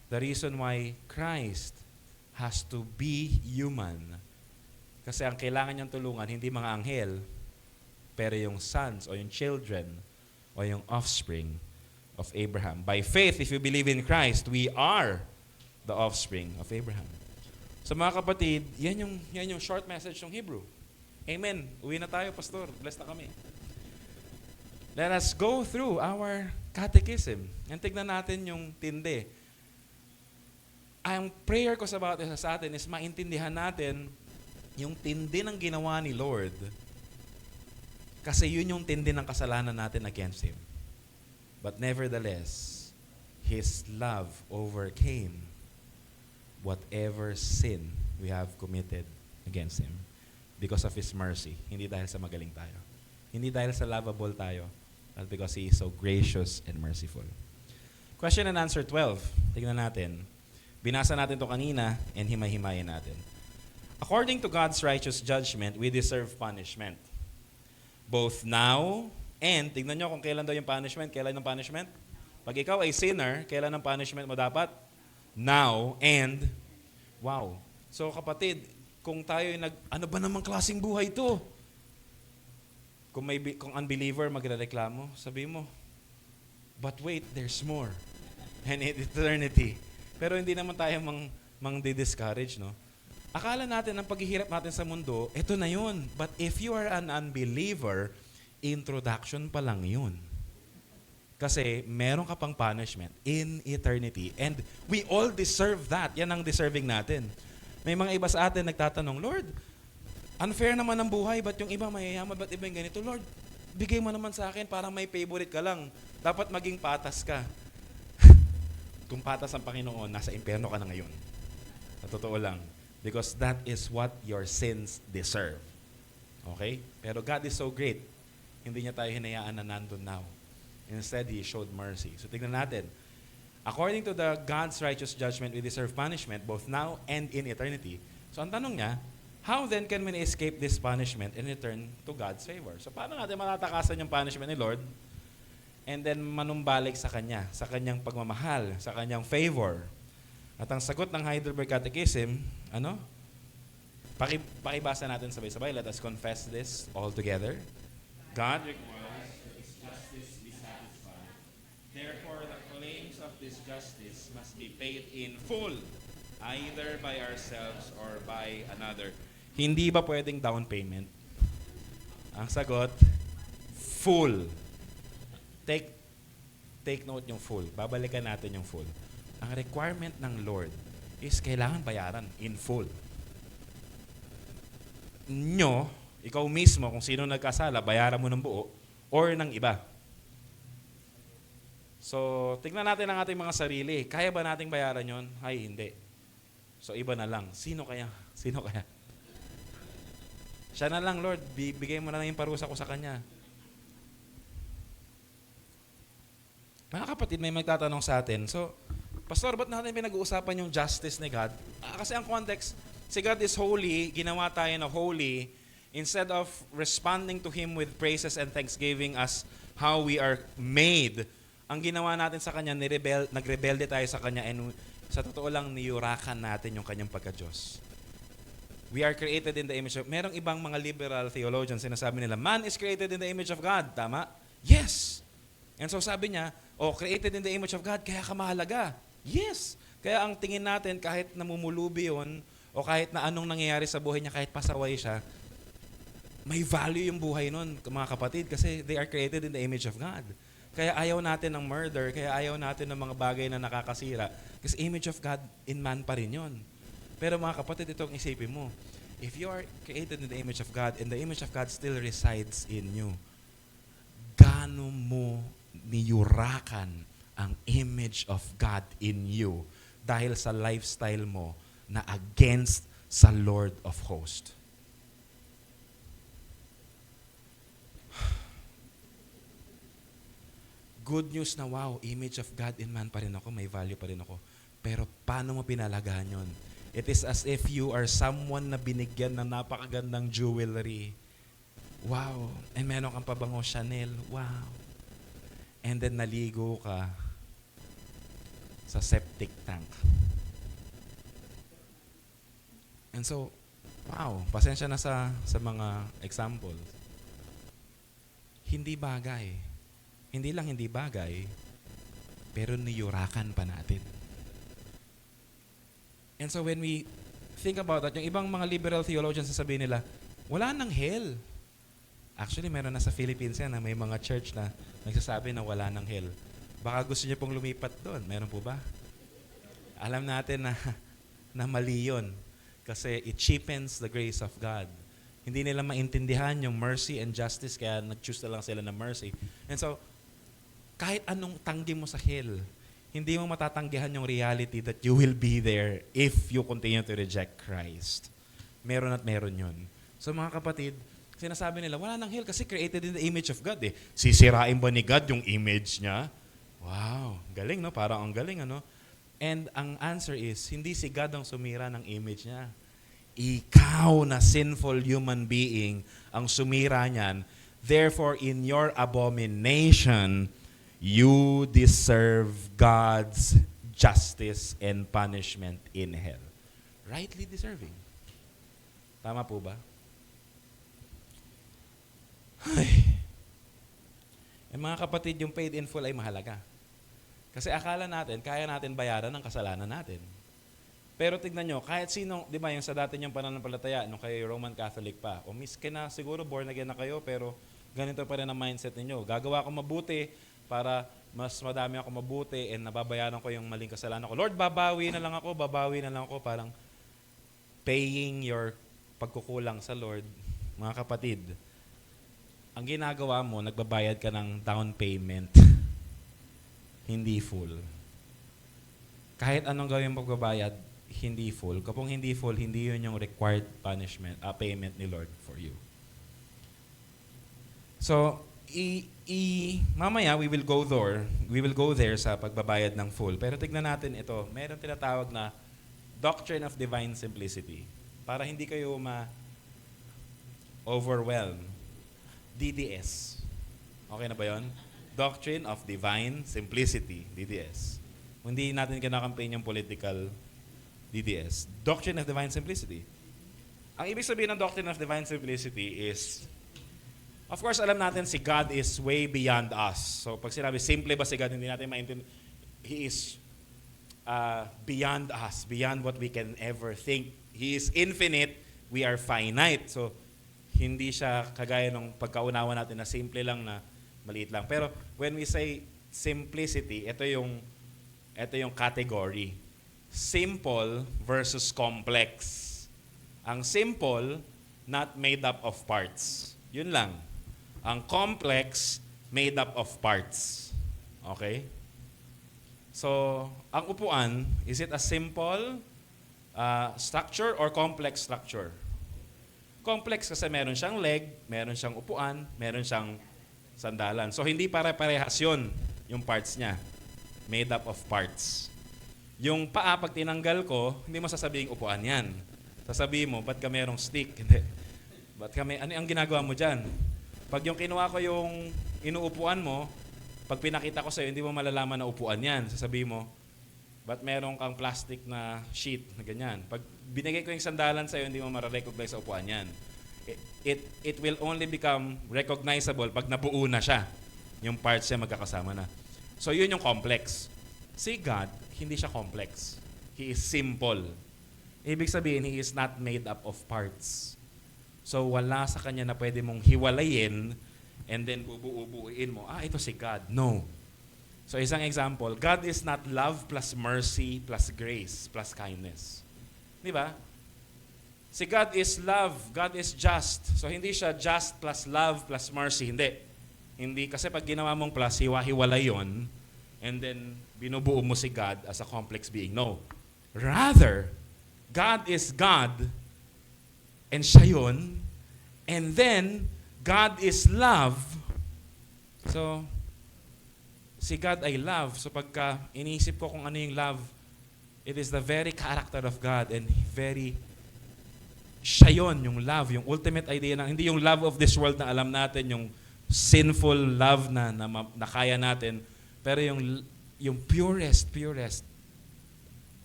The reason why Christ has to be human. Kasi ang kailangan niyang tulungan, hindi mga anghel, pero yung sons o yung children o yung offspring of Abraham. By faith, if you believe in Christ, we are the offspring of Abraham. So mga kapatid, yan yung short message ng Hebrew. Amen. Uwi na tayo, Pastor. Blessed na kami. Let us go through our catechism and tignan natin yung tindi. Ang prayer ko sa bawat isa sa atin is maintindihan natin yung tindi ng ginawa ni Lord kasi yun yung tindi ng kasalanan natin against Him. But nevertheless, His love overcame whatever sin we have committed against Him because of His mercy. Hindi dahil sa magaling tayo. Hindi dahil sa lovable tayo, but because He is so gracious and merciful. Question and answer 12. Tingnan natin. Binasa natin to kanina and himay-himayin natin. According to God's righteous judgment, we deserve punishment. Both now and, tignan nyo kung kailan daw yung punishment. Kailan yung punishment? Pag ikaw ay sinner, kailan ang punishment mo dapat? Now and, wow. So kapatid, kung tayo ano ba namang klaseng buhay to? Kung unbeliever magrereklamo, sabi mo, but wait, there's more. And in eternity. Pero hindi naman tayo mang-discourage, no? Akala natin ang paghihirap natin sa mundo, ito na yun. But if you are an unbeliever, introduction pa lang yun. Kasi meron ka pang punishment in eternity. And we all deserve that. Yan ang deserving natin. May mga iba sa atin nagtatanong, Lord, unfair naman ang buhay, ba't yung iba mayayaman, ba't iba yung ganito? Lord, bigay mo naman sa akin, parang may favorite ka lang. Dapat maging patas ka. Kung patas ang Panginoon, nasa impyerno ka na ngayon. Sa totoo lang. Because that is what your sins deserve. Okay? Pero God is so great, hindi niya tayo hinayaan na nandun now. Instead, He showed mercy. So tignan natin. According to the God's righteous judgment, we deserve punishment both now and in eternity. So ang tanong niya, how then can we escape this punishment and return to God's favor? So paano natin matatakasan yung punishment ni Lord and then manumbalik sa Kanya, sa Kanyang pagmamahal, sa Kanyang favor? At ang sagot ng Heidelberg Catechism, ano? Pakibasa natin sabay-sabay. Let us confess this all together. God requires that His justice be satisfied. Therefore, the claims of this justice must be paid in full, either by ourselves or by another. Hindi ba pwedeng down payment? Ang sagot, full. Take note yung full. Babalikan natin yung full. Ang requirement ng Lord is kailangan bayaran in full. Ikaw mismo, kung sino nagkasala, bayaran mo ng buo or ng iba. So, tignan natin ang ating mga sarili. Kaya ba nating bayaran yon? Ay, hindi. So, iba na lang. Sino kaya? Sino kaya? Siya na lang, Lord. Bigay mo na lang yung parusa ko sa Kanya. Mga kapatid, may magtatanong sa atin. So, Pastor, ba't natin pinag-uusapan yung justice ni God? Kasi ang context, si God is holy, ginawa tayo na holy, Instead of responding to Him with praises and thanksgiving as how we are made, ang ginawa natin sa Kanya, nagrebelde tayo sa Kanya, and sa totoo lang, niyurakan natin yung Kanyang pagka-Diyos. We are created in the image of... Merong ibang mga liberal theologians, sinasabi nila, man is created in the image of God. Tama? Yes! And so sabi niya, created in the image of God, kaya ka mahalaga. Yes! Kaya ang tingin natin, kahit namumulubi yun, o kahit na anong nangyayari sa buhay niya, kahit pasaway siya, may value yung buhay nun, mga kapatid, kasi they are created in the image of God. Kaya ayaw natin ng murder, kaya ayaw natin ng mga bagay na nakakasira, kasi image of God in man pa rin yun. Pero mga kapatid, itong isipin mo, if you are created in the image of God, and the image of God still resides in you, gaano mo niyurakan ang image of God in you dahil sa lifestyle mo na against sa Lord of Hosts. Good news na, wow, image of God in man pa rin ako, may value pa rin ako. Pero paano mo pinalagahan yun? It is as if you are someone na binigyan ng napakagandang jewelry. Wow. And meron kang pabango Chanel. Wow. And then naligo ka sa septic tank. And so, wow, pasensya na sa mga examples. Hindi bagay. Hindi lang hindi bagay, pero niyurakan pa natin. And so when we think about that, yung ibang mga liberal theologians sasabihin nila, wala nang hell. Actually, meron na sa Philippines yan na may mga church na nagsasabi na wala nang hell. Baka gusto niyo pong lumipat doon. Meron po ba? Alam natin na mali yun. Kasi it cheapens the grace of God. Hindi nila maintindihan yung mercy and justice, kaya nag-choose na lang sila ng mercy. And so, kahit anong tanggi mo sa hell, hindi mo matatanggihan yung reality that you will be there if you continue to reject Christ. Meron at meron yun. So mga kapatid, sinasabi nila, wala nang hell kasi created in the image of God eh. Sisirain ba ni God yung image niya? Wow, galing no? Parang ang galing ano? And ang answer is, hindi si God ang sumira ng image niya. Ikaw na sinful human being ang sumira niyan. Therefore, in your abomination, you deserve God's justice and punishment in hell. Rightly deserving. Tama po ba? Ay. Mga kapatid, yung paid in full ay mahalaga. Kasi akala natin, kaya natin bayaran ang kasalanan natin. Pero tignan nyo, kahit sino, di ba yung sa dati niyong pananampalataya, nung kayo Roman Catholic pa, o miski na siguro born again na kayo, pero ganito pa rin ang mindset ninyo. Gagawa ko mabuti, para mas madami ako mabuti and nababayaran ko yung maling kasalanan ko. Lord, babawi na lang ako, parang paying your pagkukulang sa Lord. Mga kapatid, ang ginagawa mo, nagbabayad ka ng down payment. Hindi full. Kahit anong gawin mo pagbabayad, hindi full. Kapag hindi full, hindi yun yung required payment ni Lord for you. So, mamaya we will go there sa pagbabayad ng full. Pero tignan natin ito, mayroong tinatawag na Doctrine of Divine Simplicity. Para hindi kayo overwhelm. DDS. Okay na ba yon? Doctrine of Divine Simplicity, DDS. Hindi natin kinakampaign yung political DDS. Doctrine of Divine Simplicity. Ang ibig sabihin ng Doctrine of Divine Simplicity is, of course, alam natin si God is way beyond us. So pag sinabi, simple ba si God, hindi natin maintindihan. He is beyond us, beyond what we can ever think. He is infinite, we are finite. So hindi siya kagaya ng pagkaunawa natin na simple lang na maliit lang. Pero when we say simplicity, ito yung category. Simple versus complex. Ang simple, not made up of parts. Yun lang. Ang complex, made up of parts. Okay? So, ang upuan, is it a simple structure or complex structure? Complex kasi meron siyang leg, meron siyang upuan, meron siyang sandalan. So, hindi pare-parehas yun, yung parts niya. Made up of parts. Yung paa, pag tinanggal ko, hindi mo sasabing upuan yan. Sasabihin mo, ba't ka merong stick? Hindi. Ba't kami, ano ang ginagawa mo dyan? Pag yung kinuha ko yung inuupuan mo, pag pinakita ko sa'yo, hindi mo malalaman na upuan yan. Sasabihin mo, ba't meron kang plastic na sheet na ganyan? Pag binigay ko yung sandalan sa'yo, hindi mo mararecognize sa upuan yan. It will only become recognizable pag nabuo na siya. Yung parts niya magkakasama na. So yun yung complex. Si God, hindi siya complex. He is simple. Ibig sabihin, He is not made up of parts. So wala sa Kanya na pwede mong hiwalayin and then bubuuin mo, ito si God. No. So isang example, God is not love plus mercy plus grace plus kindness. Di ba? Si God is love, God is just. So hindi siya just plus love plus mercy. Hindi. Hindi kasi pag ginawa mong plus, hiwa-hiwala yun, and then binubuo mo si God as a complex being. No. Rather, God is God, and siya yun, and then God is love. So, si God ay love. So pagka iniisip ko kung ano yung love, it is the very character of God and very siya yun, yung love, yung ultimate idea na hindi yung love of this world na alam natin, yung sinful love na kaya natin, pero yung purest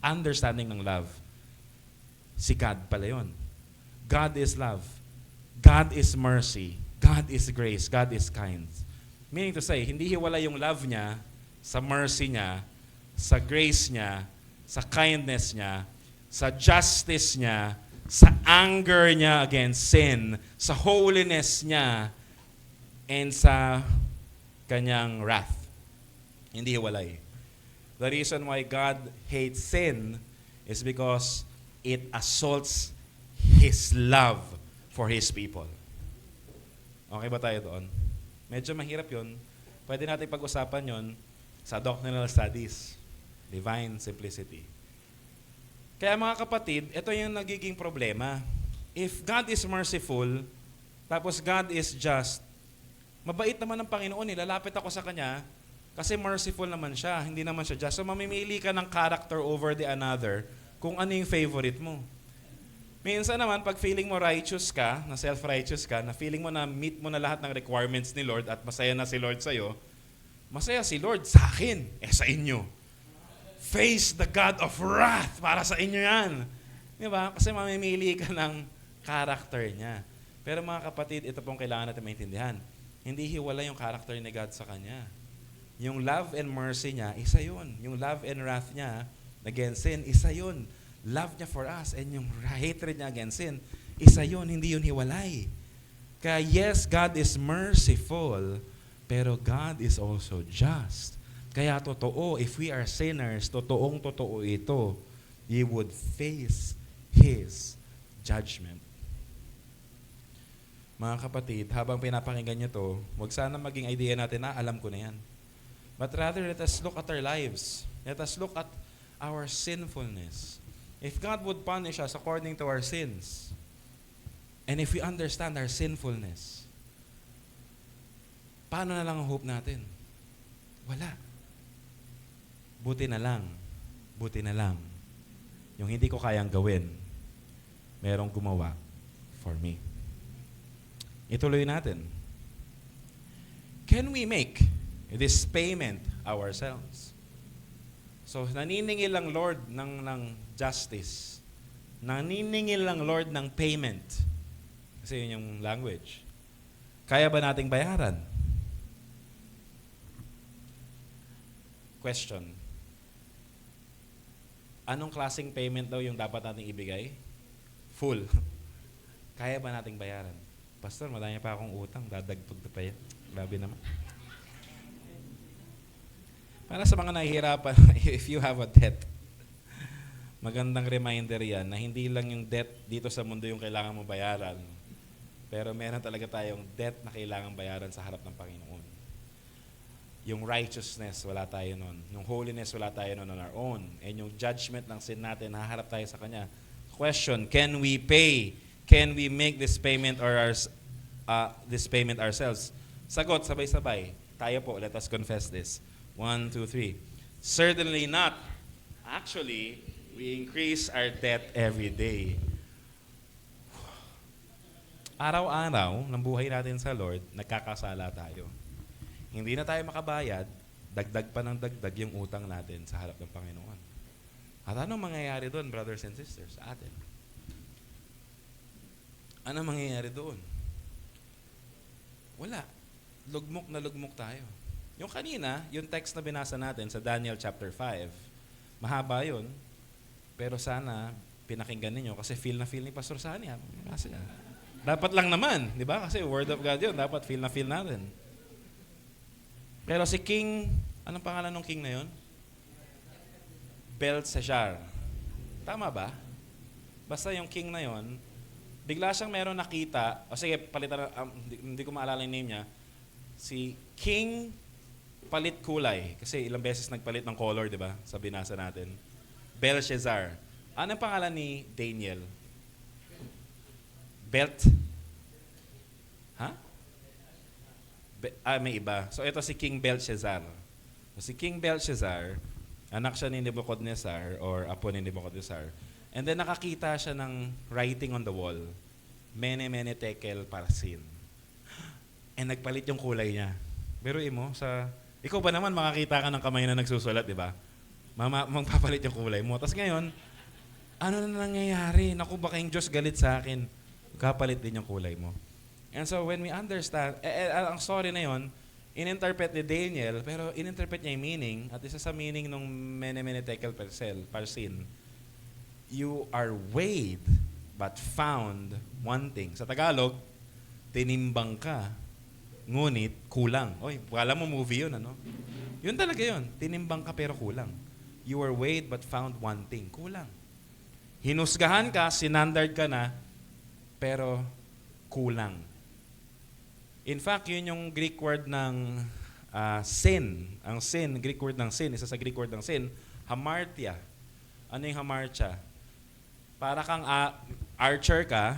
understanding ng love. Si God pala yun. God is love. God is mercy. God is grace. God is kind. Meaning to say, hindi hiwala yung love niya sa mercy niya, sa grace niya, sa kindness niya, sa justice niya, sa anger niya against sin, sa holiness niya, and sa kanyang wrath. Hindi hiwalay. The reason why God hates sin is because it assaults His love for His people. Okay ba tayo doon? Medyo mahirap yun. Pwede natin pag-usapan yun sa doctrinal studies. Divine simplicity. Kaya mga kapatid, ito yung nagiging problema. If God is merciful, tapos God is just, mabait naman ng Panginoon, lalapit ako sa Kanya, kasi merciful naman siya, hindi naman siya just. So mamimili ka ng character over the another kung ano yung favorite mo. Minsan naman, pag feeling mo righteous ka, na self-righteous ka, na feeling mo na meet mo na lahat ng requirements ni Lord at masaya na si Lord sa'yo, masaya si Lord sa akin, sa inyo. Face the God of wrath. Para sa inyo yan. Di ba? Kasi mamimili ka ng character niya. Pero mga kapatid, ito pong kailangan natin maintindihan. Hindi hiwala yung character ni God sa Kanya. Yung love and mercy niya, isa yun. Yung love and wrath niya against sin, isa yun. Love niya for us and yung hatred niya against sin, isa yun. Hindi yun hiwalay. Kaya yes, God is merciful, pero God is also just. Kaya totoo, if we are sinners, totoong-totoo ito, you would face His judgment. Mga kapatid, habang pinapakinggan nyo to, huwag sana maging idea natin na alam ko na yan. But rather, let us look at our lives. Let us look at our sinfulness. If God would punish us according to our sins, and if we understand our sinfulness, paano na lang ang hope natin? Wala. Buti na lang. Yung hindi ko kayang gawin, merong gumawa for me. Ituloy natin. Can we make this payment ourselves? So, naniningil ang Lord ng justice. Naniningil ang Lord ng payment. Kasi yun yung language. Kaya ba nating bayaran? Question. Anong klaseng payment daw yung dapat nating ibigay? Full. Kaya ba nating bayaran? Pastor, madami pa akong utang. Dadagpag na pa yan. Grabe naman. Para sa mga nahihirapan, if you have a debt, magandang reminder yan na hindi lang yung debt dito sa mundo yung kailangan mo bayaran. Pero meron talaga tayong debt na kailangan bayaran sa harap ng Panginoon. Yung righteousness, wala tayo nun. Yung holiness, wala tayo nun on our own. And yung judgment ng sin natin, haharap tayo sa Kanya. Question, can we pay? Can we make this payment ourselves? Sagot, sabay-sabay. Tayo po, let us confess this. 1, 2, 3. Certainly not. Actually, we increase our debt every day. araw-araw ng buhay natin sa Lord, nagkakasala tayo. Hindi na tayo makabayad, dagdag pa ng dagdag yung utang natin sa harap ng Panginoon. At anong mangyayari doon, brothers and sisters, sa atin? Anong mangyayari doon? Wala. Lugmok na lugmok tayo. Yung kanina, yung text na binasa natin sa Daniel chapter 5, mahaba yun, pero sana pinakinggan ninyo kasi feel na feel ni Pastor Sani. Kasi, dapat lang naman, di ba? Kasi word of God yun, dapat feel na feel natin. Pero si King, anong pangalan ng king na yun? Belshazzar. Tama ba? Basta yung king na yun, bigla siyang meron nakita, o sige, palitan, hindi ko maalala yung name niya, si King palit kulay. Kasi ilang beses nagpalit ng color, di ba? Sa binasa natin. Belshazzar. Anong pangalan ni Daniel? Belt? Ha? May iba. So ito si King Belshazzar. So, si King Belshazzar, anak siya ni Nebuchadnezzar or apo ni Nebuchadnezzar. And then nakakita siya ng writing on the wall. Mene, mene, tekel, parsin. And nagpalit yung kulay niya. Pero mo, ikaw ba naman makakita ka ng kamay na nagsusulat, di ba? Magpapalit yung kulay mo. Tapos ngayon, ano na nangyayari? Naku, baka yung Diyos galit sa akin. Kapalit din yung kulay mo. And so when we understand, ang story na yon, ininterpret ni Daniel, pero ininterpret niya yung meaning, at isa sa meaning ng mene, mene, tekel, parsin, you are weighed but found wanting. Sa Tagalog, tinimbang ka, ngunit kulang. Oy, wala mo movie yun, ano? Yun talaga yun. Tinimbang ka pero kulang. You were weighed but found wanting. Kulang. Hinusgahan ka, sinandard ka na, pero kulang. In fact, yun yung Greek word ng sin. Ang sin, Greek word ng sin, isa sa Greek word ng sin, hamartia. Ano yung hamartia? Para kang archer ka,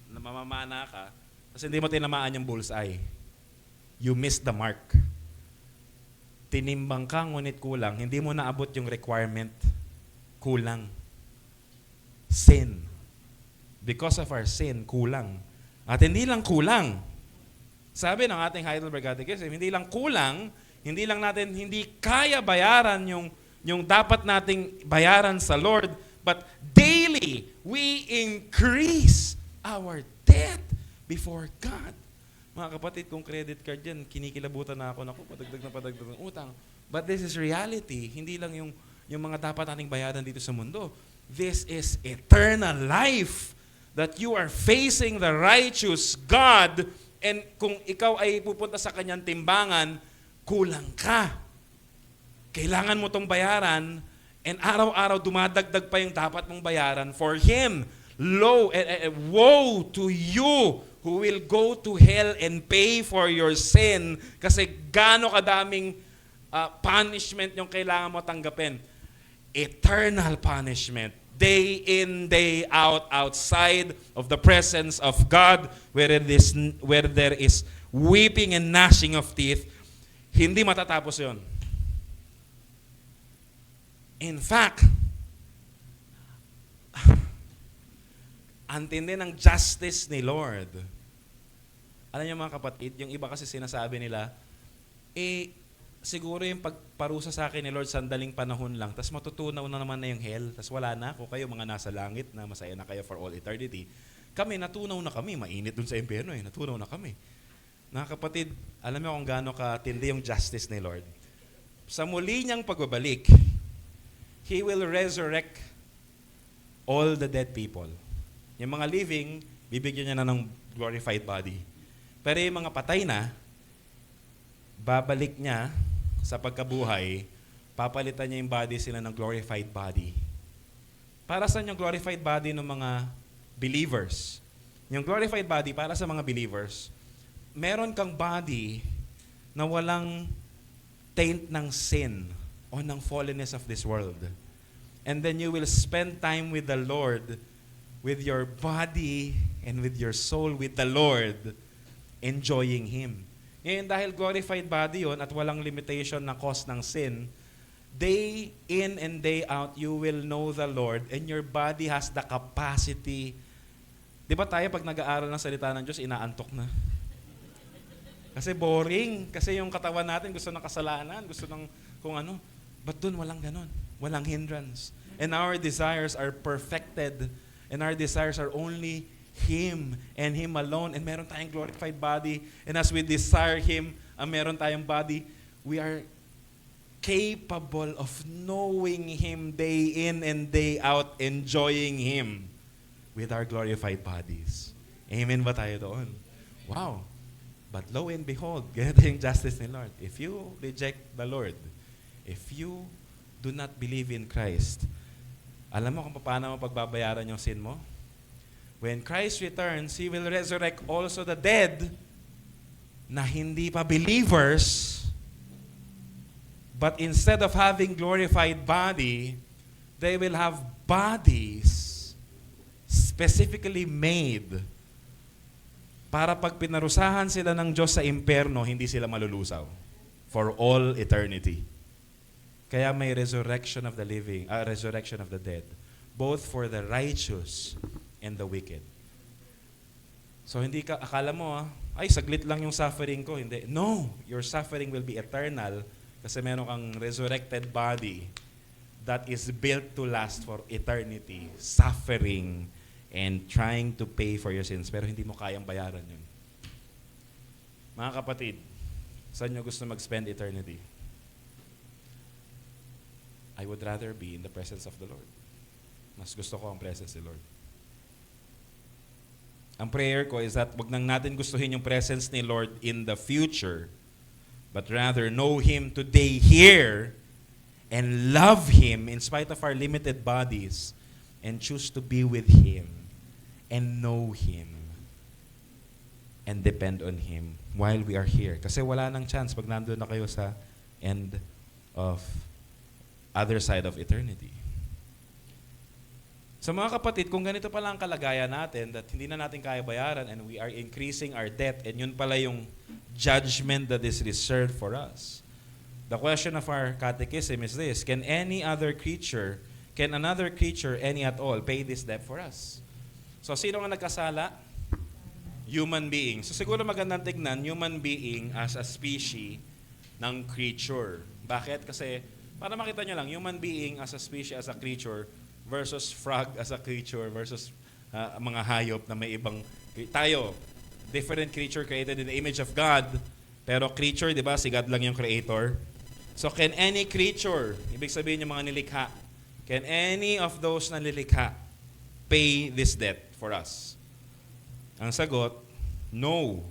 na mamamana ka, tapos hindi mo tinamaan yung bullseye. You missed the mark. Tinimbang ka, ngunit kulang. Hindi mo naabot yung requirement. Kulang. Sin. Because of our sin, kulang. At hindi lang kulang. Sabi ng ating Heidelberg Catechism, hindi lang kulang, hindi lang natin, hindi kaya bayaran yung dapat nating bayaran sa Lord, but daily, we increase our debt before God. Mga kapatid, kung credit card yan, kinikilabutan na ako, padagdag ng utang. But this is reality. Hindi lang yung mga dapat nating bayaran dito sa mundo. This is eternal life that you are facing the righteous God, and kung ikaw ay pupunta sa kanyang timbangan, kulang ka. Kailangan mo tong bayaran, and araw-araw dumadagdag pa yung dapat mong bayaran for Him. Woe to you who will go to hell and pay for your sin, kasi gaano kadaming punishment yung kailangan mo tanggapin. Eternal punishment. Day in, day out, outside of the presence of God, where there is weeping and gnashing of teeth. Hindi matatapos yon. In fact, ang tindi ng justice ni Lord. Alam niyo mga kapatid, yung iba kasi sinasabi nila, siguro yung pagparusa sa akin ni Lord, sandaling panahon lang, tapos matutunaw na naman na yung hell, tapos wala na ako, kayo mga nasa langit na masaya na kayo for all eternity. Kami, natunaw na kami, mainit dun sa impyerno natunaw na kami. Mga kapatid, alam niyo kung gaano katindi yung justice ni Lord. Sa muli niyang pagbabalik, He will resurrect all the dead people. Yung mga living, bibigyan niya na ng glorified body. Pero yung mga patay na, babalik niya sa pagkabuhay, papalitan niya yung body sila ng glorified body. Para sa yung glorified body ng mga believers? Yung glorified body para sa mga believers, meron kang body na walang taint ng sin o ng fallenness of this world. And then you will spend time with the Lord, with your body and with your soul with the Lord, enjoying Him. Ngayon, dahil glorified body yon at walang limitation na cause ng sin, day in and day out, you will know the Lord, and your body has the capacity Di ba tayo pag nag-aaral ng salita ng Diyos, inaantok na? Kasi boring. Kasi yung katawan natin gusto ng kasalanan, gusto ng kung ano. But dun walang ganon. Walang hindrance. And our desires are perfected. And our desires are only Him and Him alone. And meron tayong glorified body. And as we desire Him, meron tayong body, we are capable of knowing Him day in and day out, enjoying Him with our glorified bodies. Amen ba tayo doon? Wow. But lo and behold, ganito yung justice ni Lord. If you reject the Lord, if you do not believe in Christ, alam mo kung paano mo pagbabayaran yung sin mo? When Christ returns, He will resurrect also the dead na hindi pa believers, but instead of having glorified body, they will have bodies specifically made para pag pinarusahan sila ng Diyos sa impyerno, hindi sila malulusaw for all eternity. Kaya may resurrection of the living, resurrection of the dead, both for the righteous and the wicked. So hindi ka, akala mo, ay saglit lang yung suffering ko. Hindi. No, your suffering will be eternal kasi meron kang resurrected body that is built to last for eternity, suffering and trying to pay for your sins, pero hindi mo kayang bayaran yun. Mga kapatid, saan nyo gusto mag-spend eternity? I would rather be in the presence of the Lord. Mas gusto ko ang presence ni Lord. Ang prayer ko is that wag nang natin gustuhin yung presence ni Lord in the future, but rather know Him today here and love Him in spite of our limited bodies and choose to be with Him and know Him and depend on Him while we are here. Kasi wala nang chance pag nandun na kayo sa end of other side of eternity. So mga kapatid, kung ganito pala ang kalagayan natin, that hindi na natin kaya bayaran and we are increasing our debt, and yun pala yung judgment that is reserved for us. The question of our catechism is this: can another creature, any at all, pay this debt for us? So sino nga nagkasala? Human being. So siguro magandang tignan, human being as a species ng creature. Bakit? Kasi para makita nyo lang, human being as a species, as a creature, versus frog as a creature, versus mga hayop na may ibang... Tayo, different creature created in the image of God, pero creature, di ba, si God lang yung creator. So can any creature, ibig sabihin yung mga nilikha, can any of those na nilikha pay this debt for us? Ang sagot, no.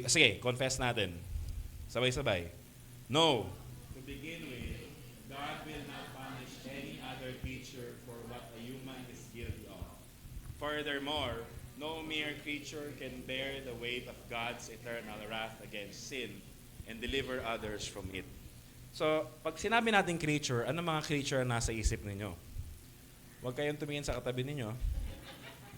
Sige, confess natin. Sabay-sabay. No. To begin with, God will not punish any other creature for what a human is guilty of. Furthermore, no mere creature can bear the weight of God's eternal wrath against sin and deliver others from it. So, pag sinabi natin creature, ano mga creature ang nasa isip ninyo? Huwag kayong tumingin sa katabi ninyo.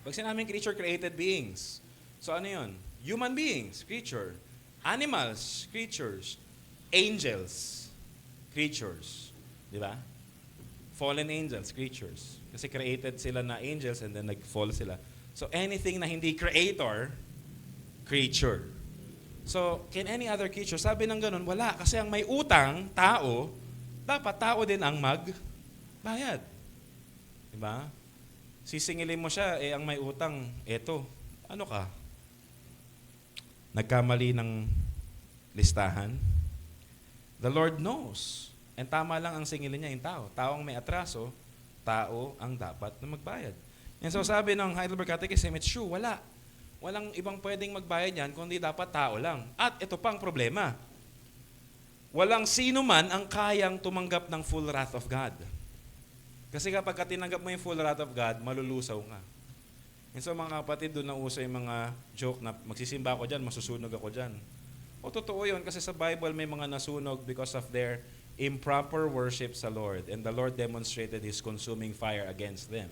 Pag sinabing creature, created beings. So ano yun? Human beings, creature. Animals, creatures. Angels, creatures. Di ba? Fallen angels, creatures. Kasi created sila na angels and then nag-fall sila. So anything na hindi creator, creature. So, can any other creature? Sabi ng ganun, wala. Kasi ang may utang, tao, dapat tao din ang magbayad. Diba? Sisingilin mo siya, ang may utang, eto, ano ka? Nagkamali ng listahan? The Lord knows. And tama lang ang singilin niya yung tao. Taong may atraso, tao ang dapat na magbayad. And so sabi ng Heidelberg Catechism, it's true, wala. Walang ibang pwedeng magbayad yan, kundi dapat tao lang. At ito pang problema. Walang sino man ang kayang tumanggap ng full wrath of God. Kasi kapag tinanggap mo yung full wrath of God, malulusaw ka. And so mga kapatid, doon na uso yung mga joke na magsisimba ako dyan, masusunog ako dyan. O totoo yun, kasi sa Bible may mga nasunog because of their improper worship sa Lord. And the Lord demonstrated His consuming fire against them.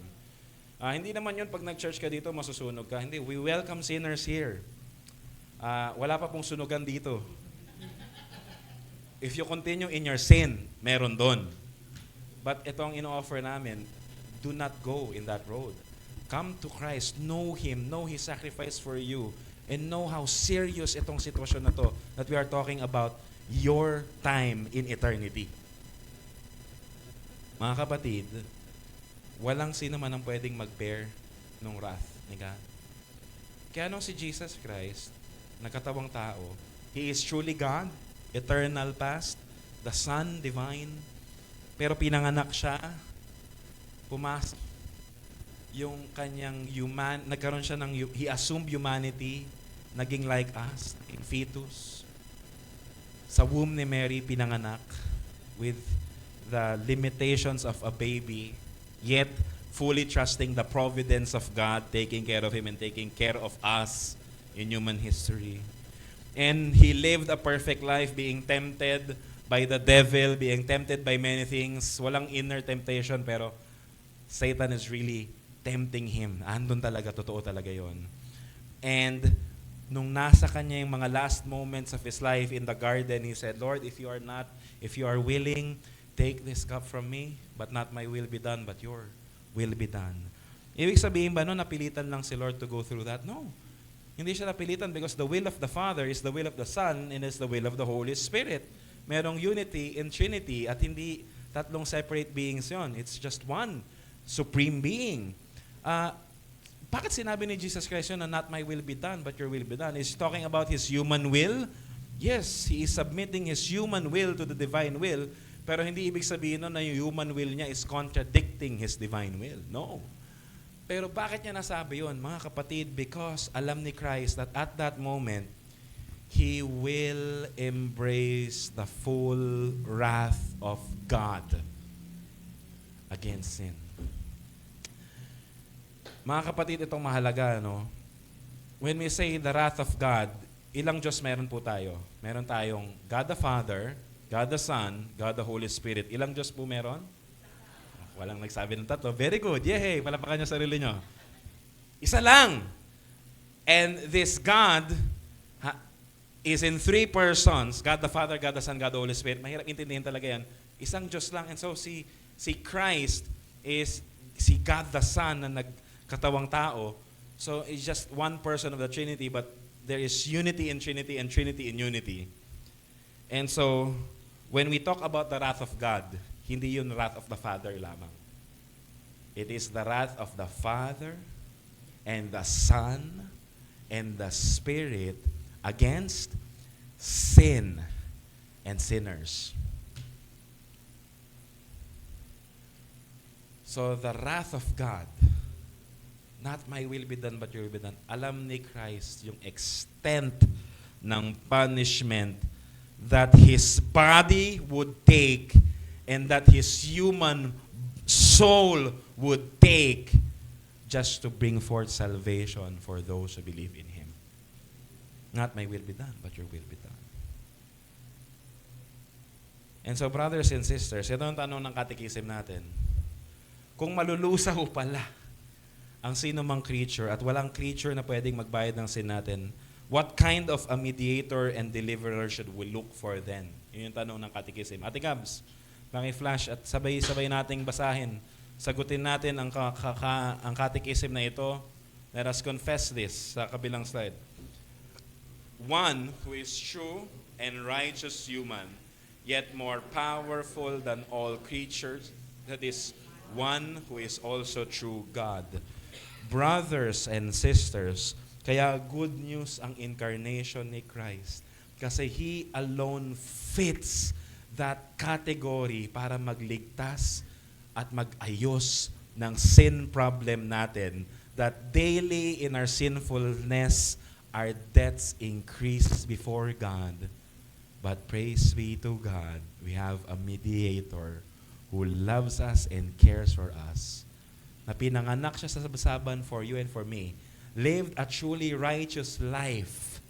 Hindi naman yun pag nag-church ka dito, masusunog ka. Hindi, we welcome sinners here. Wala pa pong sunugan dito. If you continue in your sin, meron doon. But ito ang ino-offer namin, do not go in that road. Come to Christ, know Him, know His sacrifice for you, and know how serious itong sitwasyon na to that we are talking about your time in eternity. Mga kapatid, walang sino man ang pwedeng mag-bear ng wrath ni God. Kaya nung si Jesus Christ, nagkatawang tao, He is truly God, eternal past, the Son, divine, pero pinanganak siya, pumasok yung kanyang nagkaroon siya he assumed humanity, naging like us, naging fetus. Sa womb ni Mary, pinanganak with the limitations of a baby, yet fully trusting the providence of God, taking care of Him and taking care of us in human history. And He lived a perfect life, being tempted by the devil, being tempted by many things. Walang inner temptation, pero Satan is really tempting Him. Andun talaga, totoo talaga yon. And nung nasa kanya yung mga last moments of His life in the garden, He said, Lord, if you are willing, take this cup from me, but not my will be done, but your will be done. Ibig sabihin ba no, napilitan lang si Lord to go through that? No. Hindi siya napilitan because the will of the Father is the will of the Son and is the will of the Holy Spirit. Merong unity in Trinity at hindi tatlong separate beings yon. It's just one supreme being. Bakit sinabi ni Jesus Christ yun na not my will be done, but your will be done? Is He talking about His human will? Yes, He is submitting His human will to the divine will, pero hindi ibig sabihin nun na yung human will niya is contradicting His divine will. No. Pero bakit niya nasabi yun, mga kapatid? Because alam ni Christ that at that moment, He will embrace the full wrath of God against sin. Mga kapatid, itong mahalaga, no? When we say the wrath of God, ilang Diyos meron po tayo? Meron tayong God the Father, God the Son, God the Holy Spirit. Ilang Diyos po meron? Walang nagsabi ng tatlo. Very good. Yehey! Palapakan niyo sarili niyo. Isa lang. And this God is in three persons. God the Father, God the Son, God the Holy Spirit. Mahirap intindihin talaga yan. Isang Diyos lang. And so si Christ is si God the Son na katawang tao. So it's just one person of the Trinity, but there is unity in Trinity and Trinity in unity. And so, when we talk about the wrath of God, hindi yun wrath of the Father lamang. It is the wrath of the Father and the Son and the Spirit against sin and sinners. So the wrath of God, not my will be done, but your will be done. Alam ni Christ yung extent ng punishment that His body would take and that His human soul would take just to bring forth salvation for those who believe in Him. Not my will be done, but your will be done. And so, brothers and sisters, ito ang tanong ng catechism natin. Kung malulusaw pala ang sino mang creature at walang creature na pwedeng magbayad ng sin natin, what kind of a mediator and deliverer should we look for then? Yun yung tanong ng catechism. Ate Gabs, paki-flash at sabay-sabay nating basahin. Sagutin natin ang catechism na ito. Let us confess this sa kabilang slide. One who is true and righteous human, yet more powerful than all creatures, that is, one who is also true God. Brothers and sisters, kaya good news ang incarnation ni Christ. Kasi He alone fits that category para magligtas at mag-ayos ng sin problem natin, that daily in our sinfulness, our debts increase before God. But praise be to God, we have a mediator who loves us and cares for us, na pinanganak siya sa sabasaban for you and for me, lived a truly righteous life,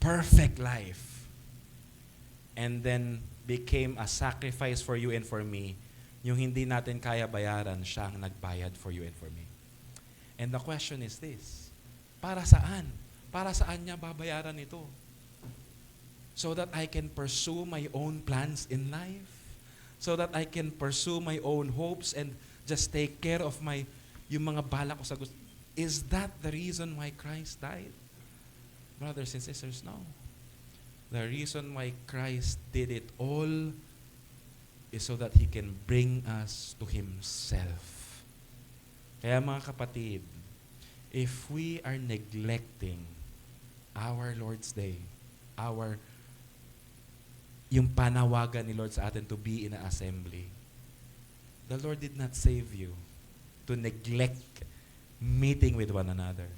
perfect life, and then became a sacrifice for you and for me. Yung hindi natin kaya bayaran, siya ang nagbayad for you and for me. And the question is this, para saan? Para saan niya babayaran ito? So that I can pursue my own plans in life? So that I can pursue my own hopes and just take care of yung mga balak ko sa gusto. Is that the reason why Christ died? Brothers and sisters, no. The reason why Christ did it all is so that He can bring us to Himself. Kaya mga kapatid, if we are neglecting our Lord's Day, yung panawagan ni Lord sa atin to be in an assembly, the Lord did not save you to neglect meeting with one another.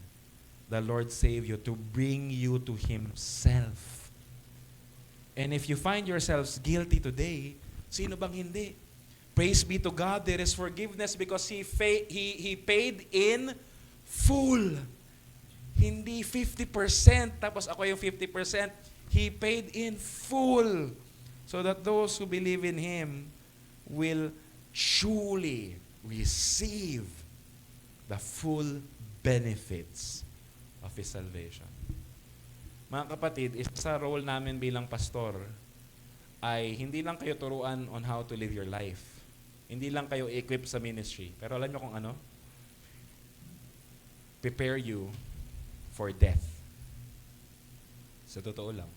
The Lord saved you to bring you to Himself. And if you find yourselves guilty today, sino bang hindi? Praise be to God, there is forgiveness because He paid in full. Hindi 50%, tapos ako yung 50%. He paid in full. So that those who believe in Him will surely receive the full benefits of His salvation. Mga kapatid, isa sa role namin bilang pastor ay hindi lang kayo turuan on how to live your life. Hindi lang kayo equip sa ministry. Pero alam nyo kung ano? Prepare you for death. Sa totoo lang.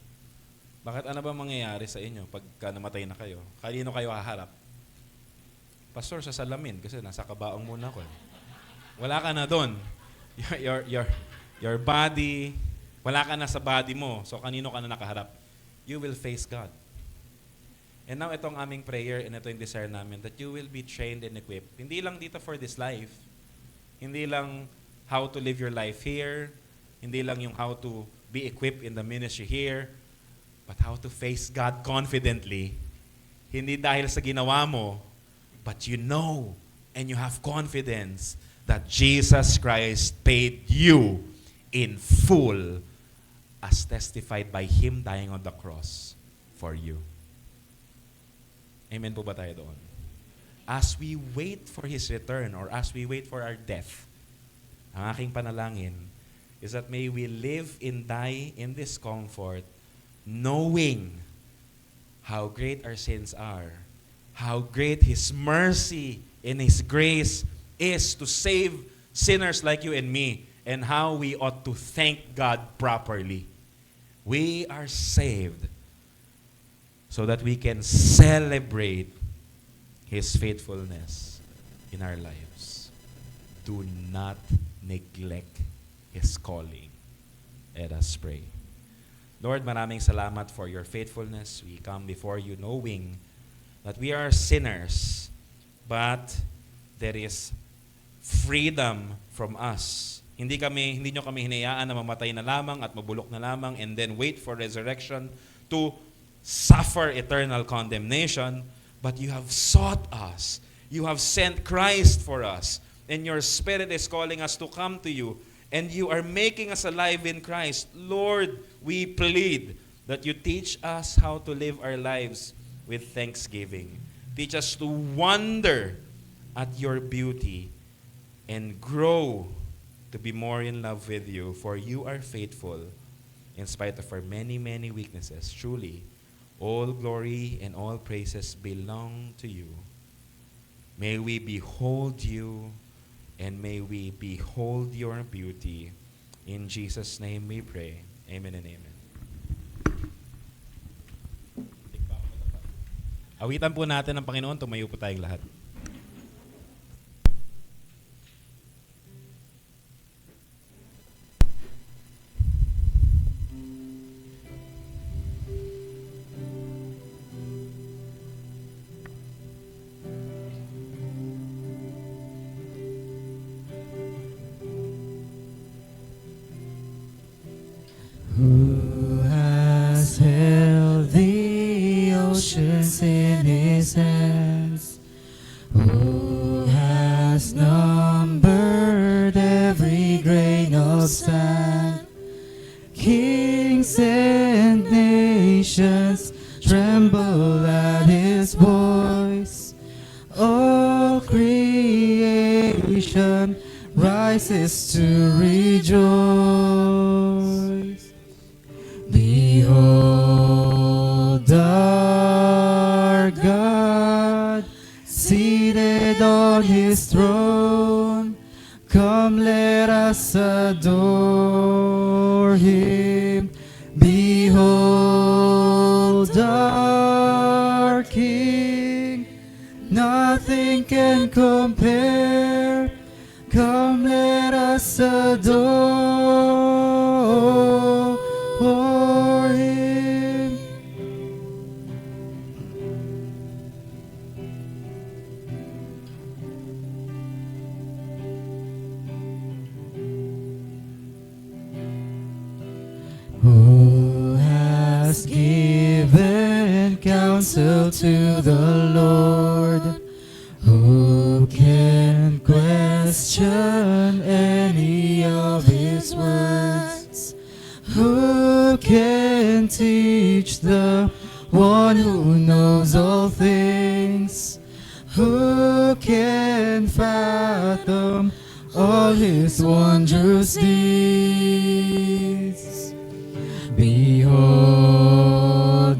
Bakit ano ba mangyayari sa inyo pagka namatay na kayo? Kanino kayo haharap? Pastor, sa salamin kasi nasa kabaong muna ko. Wala ka na doon. Your body, wala ka na sa body mo. So kanino ka na nakaharap? You will face God. And now itong aming prayer and ito yung desire namin that you will be trained and equipped. Hindi lang dito for this life. Hindi lang how to live your life here. Hindi lang yung how to be equipped in the ministry here. But how to face God confidently. Hindi dahil sa ginawa mo, but you know and you have confidence that Jesus Christ paid you in full as testified by Him dying on the cross for you. Amen po ba tayo doon? As we wait for His return or as we wait for our death, ang aking panalangin is that may we live and die in this comfort knowing how great our sins are, how great His mercy and His grace is to save sinners like you and me, and how we ought to thank God properly. We are saved so that we can celebrate His faithfulness in our lives. Do not neglect His calling. Let us pray. Lord, maraming salamat for your faithfulness. We come before you knowing that we are sinners, but there is freedom from us. Hindi nyo kami hinayaan na mamatay na lamang at mabulok na lamang and then wait for resurrection to suffer eternal condemnation, but you have sought us. You have sent Christ for us, and your Spirit is calling us to come to you, and you are making us alive in Christ. Lord, we plead that you teach us how to live our lives with thanksgiving. Teach us to wonder at your beauty and grow to be more in love with you, for you are faithful in spite of our many, many weaknesses. Truly, all glory and all praises belong to you. May we behold you and may we behold your beauty. In Jesus' name we pray. Amen and amen. Awitan po natin ang Panginoon. Tumayo po tayong lahat. Who has held the oceans in His hands? Who has numbered every grain of sand? Kings and nations tremble at His voice. All creation rises to rejoice. Behold our God, seated on on his throne. Come, let us adore him. Behold our King, nothing can compare. Come, let us adore him. Who has given counsel to the Lord? Who can question any of his words? Who can teach the one who knows all things? Who can fathom all his wondrous deeds? Behold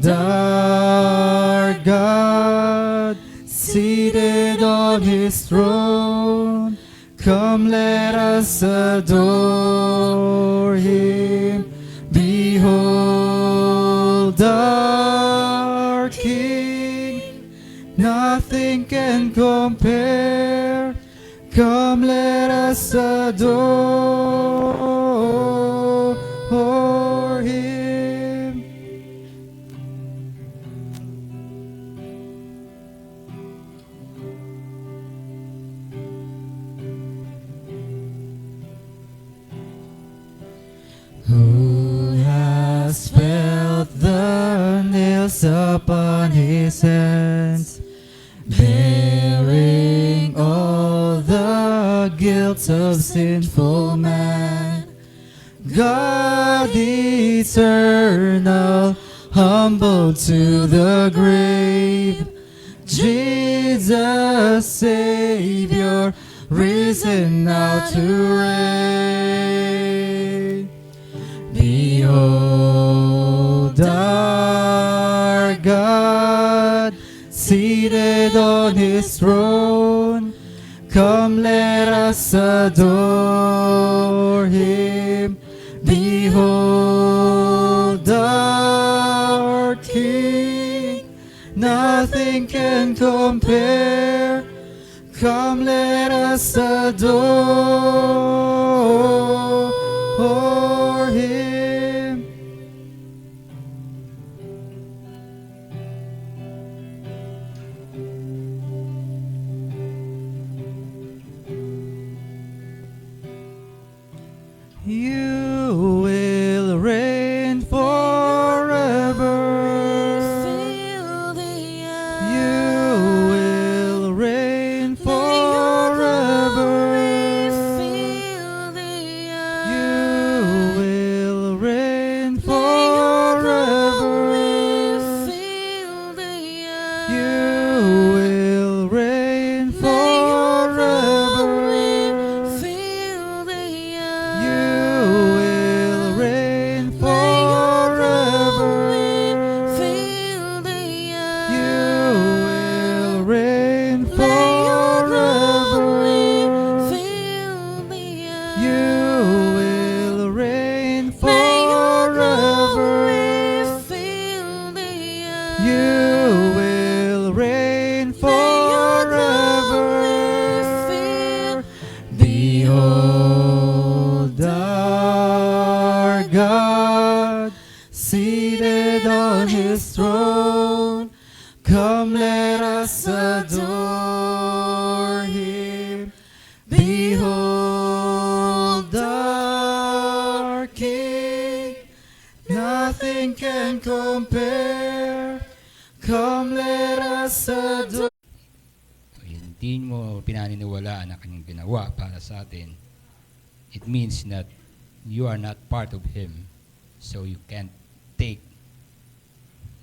our God, seated on his throne. Come, let us adore him. Behold our King, nothing can compare. Come, let us adore him. Who has felt the nails upon his hands, bearing all the guilt of sinful man? God eternal, humbled to the grave, Jesus Savior, risen now to reign. Behold our God, seated on his throne. Come, let us adore him. Behold our King, nothing can compare. Come, let us adore him. You will reign forever. Fill the You will reign forever. Fill the You will reign forever. Fill the You will reign forever. Fill the You will reign forever. Fill the You will reign forever. Fill the You will reign forever. Fill the You will reign forever. Behold our God, seated on his throne. Come, let us adore him. Behold our King, nothing can compare. Come, let us adore. Hindi mo pinaniniwalaan ang kanyang ginawa para sa atin, it means that you are not part of Him, so you can't take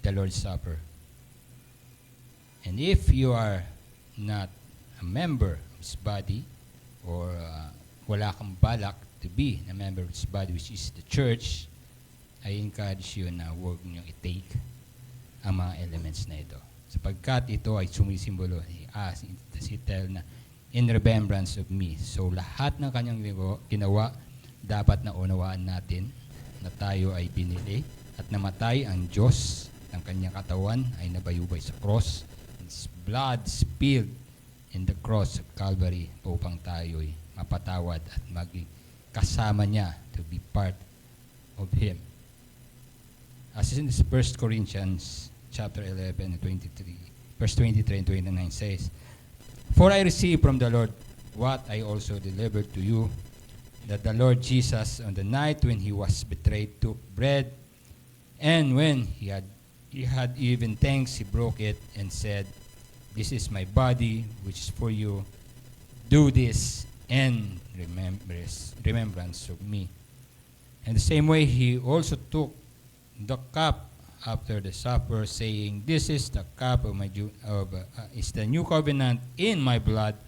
the Lord's Supper. And if you are not a member of His body, or wala kang balak to be a member of His body, which is the church, I encourage you na huwag niyo i-take ang mga elements na ito. Sapagkat ito ay sumisimbolo, he tell na in remembrance of me. So lahat ng kanyang ginawa, dapat na unawaan natin na tayo ay binili at namatay ang Diyos ng kanyang katawan ay nabayubay sa cross. His blood spilled in the cross of Calvary upang tayo'y mapatawad at maging kasama niya to be part of Him. As in this 1 Corinthians chapter 11 and 23, verse 23 and 29 says, "For I received from the Lord what I also delivered to you, that the Lord Jesus, on the night when He was betrayed, took bread, and when He had even thanks, He broke it and said, 'This is my body, which is for you. Do this in remembrance of me.' In the same way, He also took the cup after the supper, saying, 'This is the cup of is the new covenant in my blood.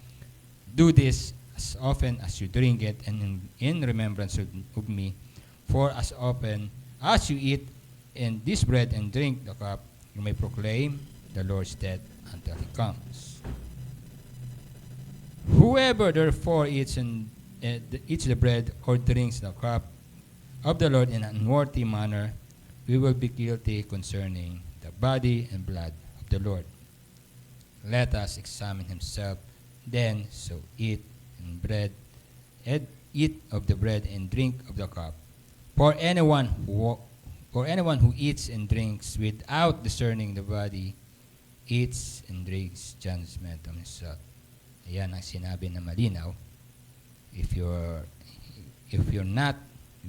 Do this as often as you drink it, and in remembrance of me. For as often as you eat in this bread and drink the cup, you may proclaim the Lord's death until He comes. Whoever therefore eats the bread or drinks the cup of the Lord in an unworthy manner, we will be guilty concerning the body and blood of the Lord. Let us examine himself then, so eat of the bread and drink of the cup. For anyone who eats and drinks without discerning the body eats and drinks judgment on himself." Ayan ang sinabi na malinaw. If you're not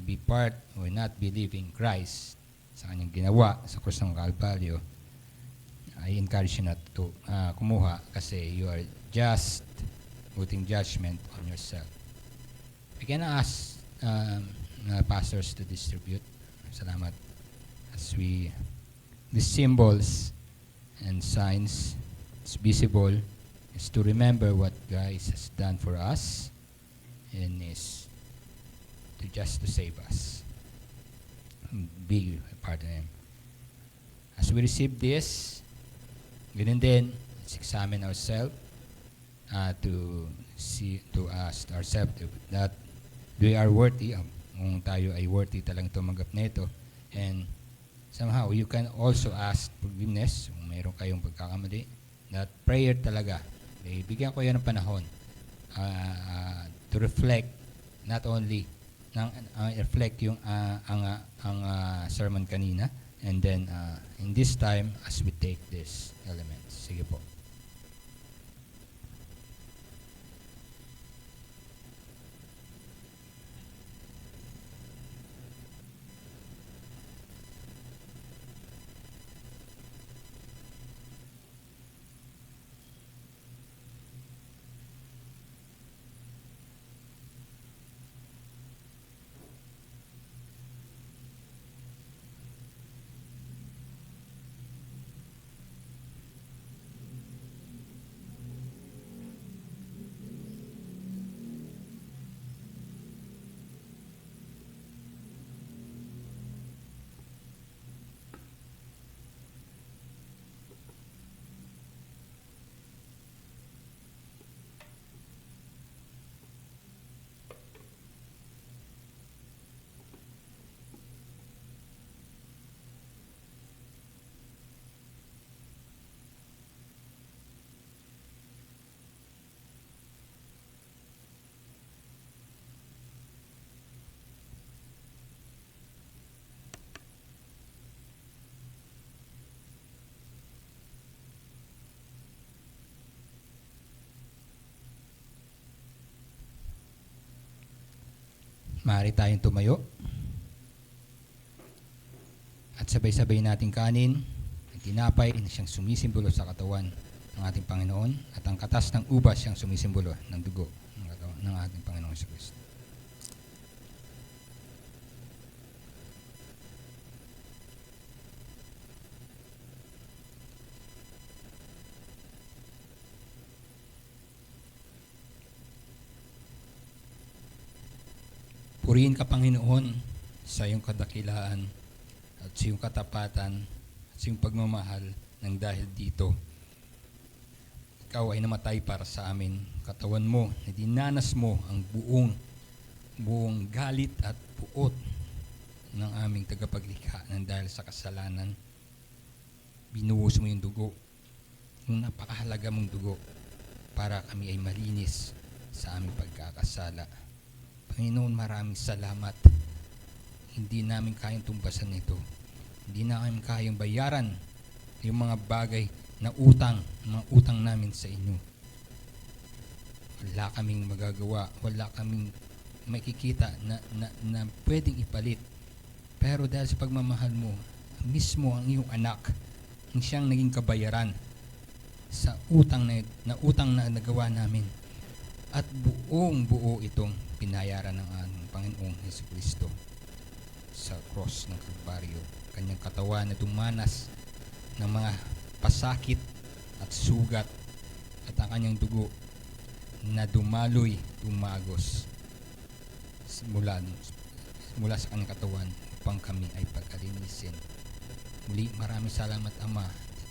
be part or not believing Christ sa kanyang ginawa sa krus ng Kalbaryo, I encourage you not to kumuha kasi you are just putting judgment on yourself. We can ask pastors to distribute. Salamat. As these symbols and signs, it's visible, is to remember what Christ has done for us and is just to save us. Be a part of Him. As we receive this, ganun din, let's examine ourselves to ask ourselves that we are worthy, kung tayo ay worthy talagang tumanggap na ito. And somehow, you can also ask forgiveness kung mayroon kayong pagkakamali. That prayer talaga, bigyan ko yan ng panahon to reflect, not only reflect yung ang sermon kanina, and then in this time as we take these elements. Sige po. Maaari tayong tumayo at sabay-sabay nating kanin ang tinapay na siyang sumisimbolo sa katawan ng ating Panginoon at ang katas ng ubas siyang sumisimbolo ng dugo ng ating Panginoon sa Kristo. Purihin ka, Panginoon, sa iyong kadakilaan at sa iyong katapatan at sa iyong pagmamahal nang dahil dito ikaw ay namatay para sa amin. Katawan mo, na dinanas mo ang buong galit at puot ng aming tagapaglikha nang dahil sa kasalanan. Binuhos mo yung dugo, yung napakahalaga mong dugo, para kami ay malinis sa aming pagkakasala. Panginoon, maraming salamat. Hindi namin kayang tumbasan ito. Hindi namin kayang bayaran yung mga bagay na mga utang namin sa inyo. Wala kaming magagawa, wala kaming makikita na pwedeng ipalit. Pero dahil sa pagmamahal mo, mismo ang iyong anak, ang siyang naging kabayaran sa utang na nagawa namin. At buong-buo itong pinayaran ng ating Panginoong Jesucristo sa cross ng Kalbaryo. Kanyang katawan na dumanas ng mga pasakit at sugat, at ang kanyang dugo na dumagos mula sa kanyang katawan upang kami ay pagkalinisin. Muli, maraming salamat, Ama.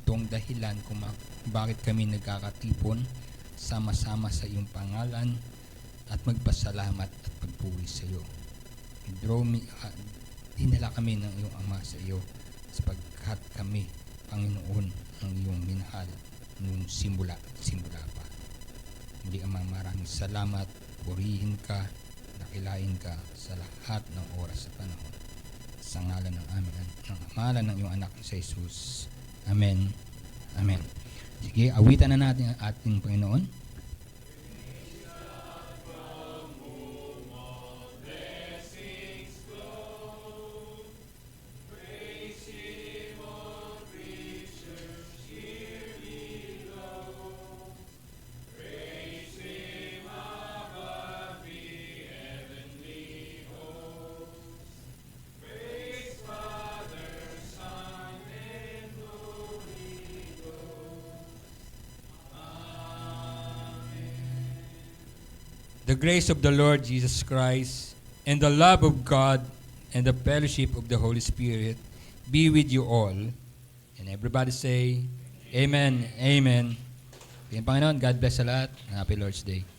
Itong dahilan kung bakit kami nagkakatipon sama-sama sa iyong pangalan at magpasalamat at pagpuri sa iyo. Dinala kami ng iyong Ama sa iyo sapagkat kami, Panginoon, ang iyong minahal nung simula pa. Muli, Ama, maraming salamat. Purihin ka, dakilain ka sa lahat ng oras at panahon. Sa ngalan ng amalan ng iyong anak sa Jesus. Amen. Amen. Sige, awitan na natin ang ating Panginoon. The grace of the Lord Jesus Christ and the love of God and the fellowship of the Holy Spirit be with you all. And everybody say, Amen, Amen. Panginoon, God bless sa lahat. Happy Lord's Day.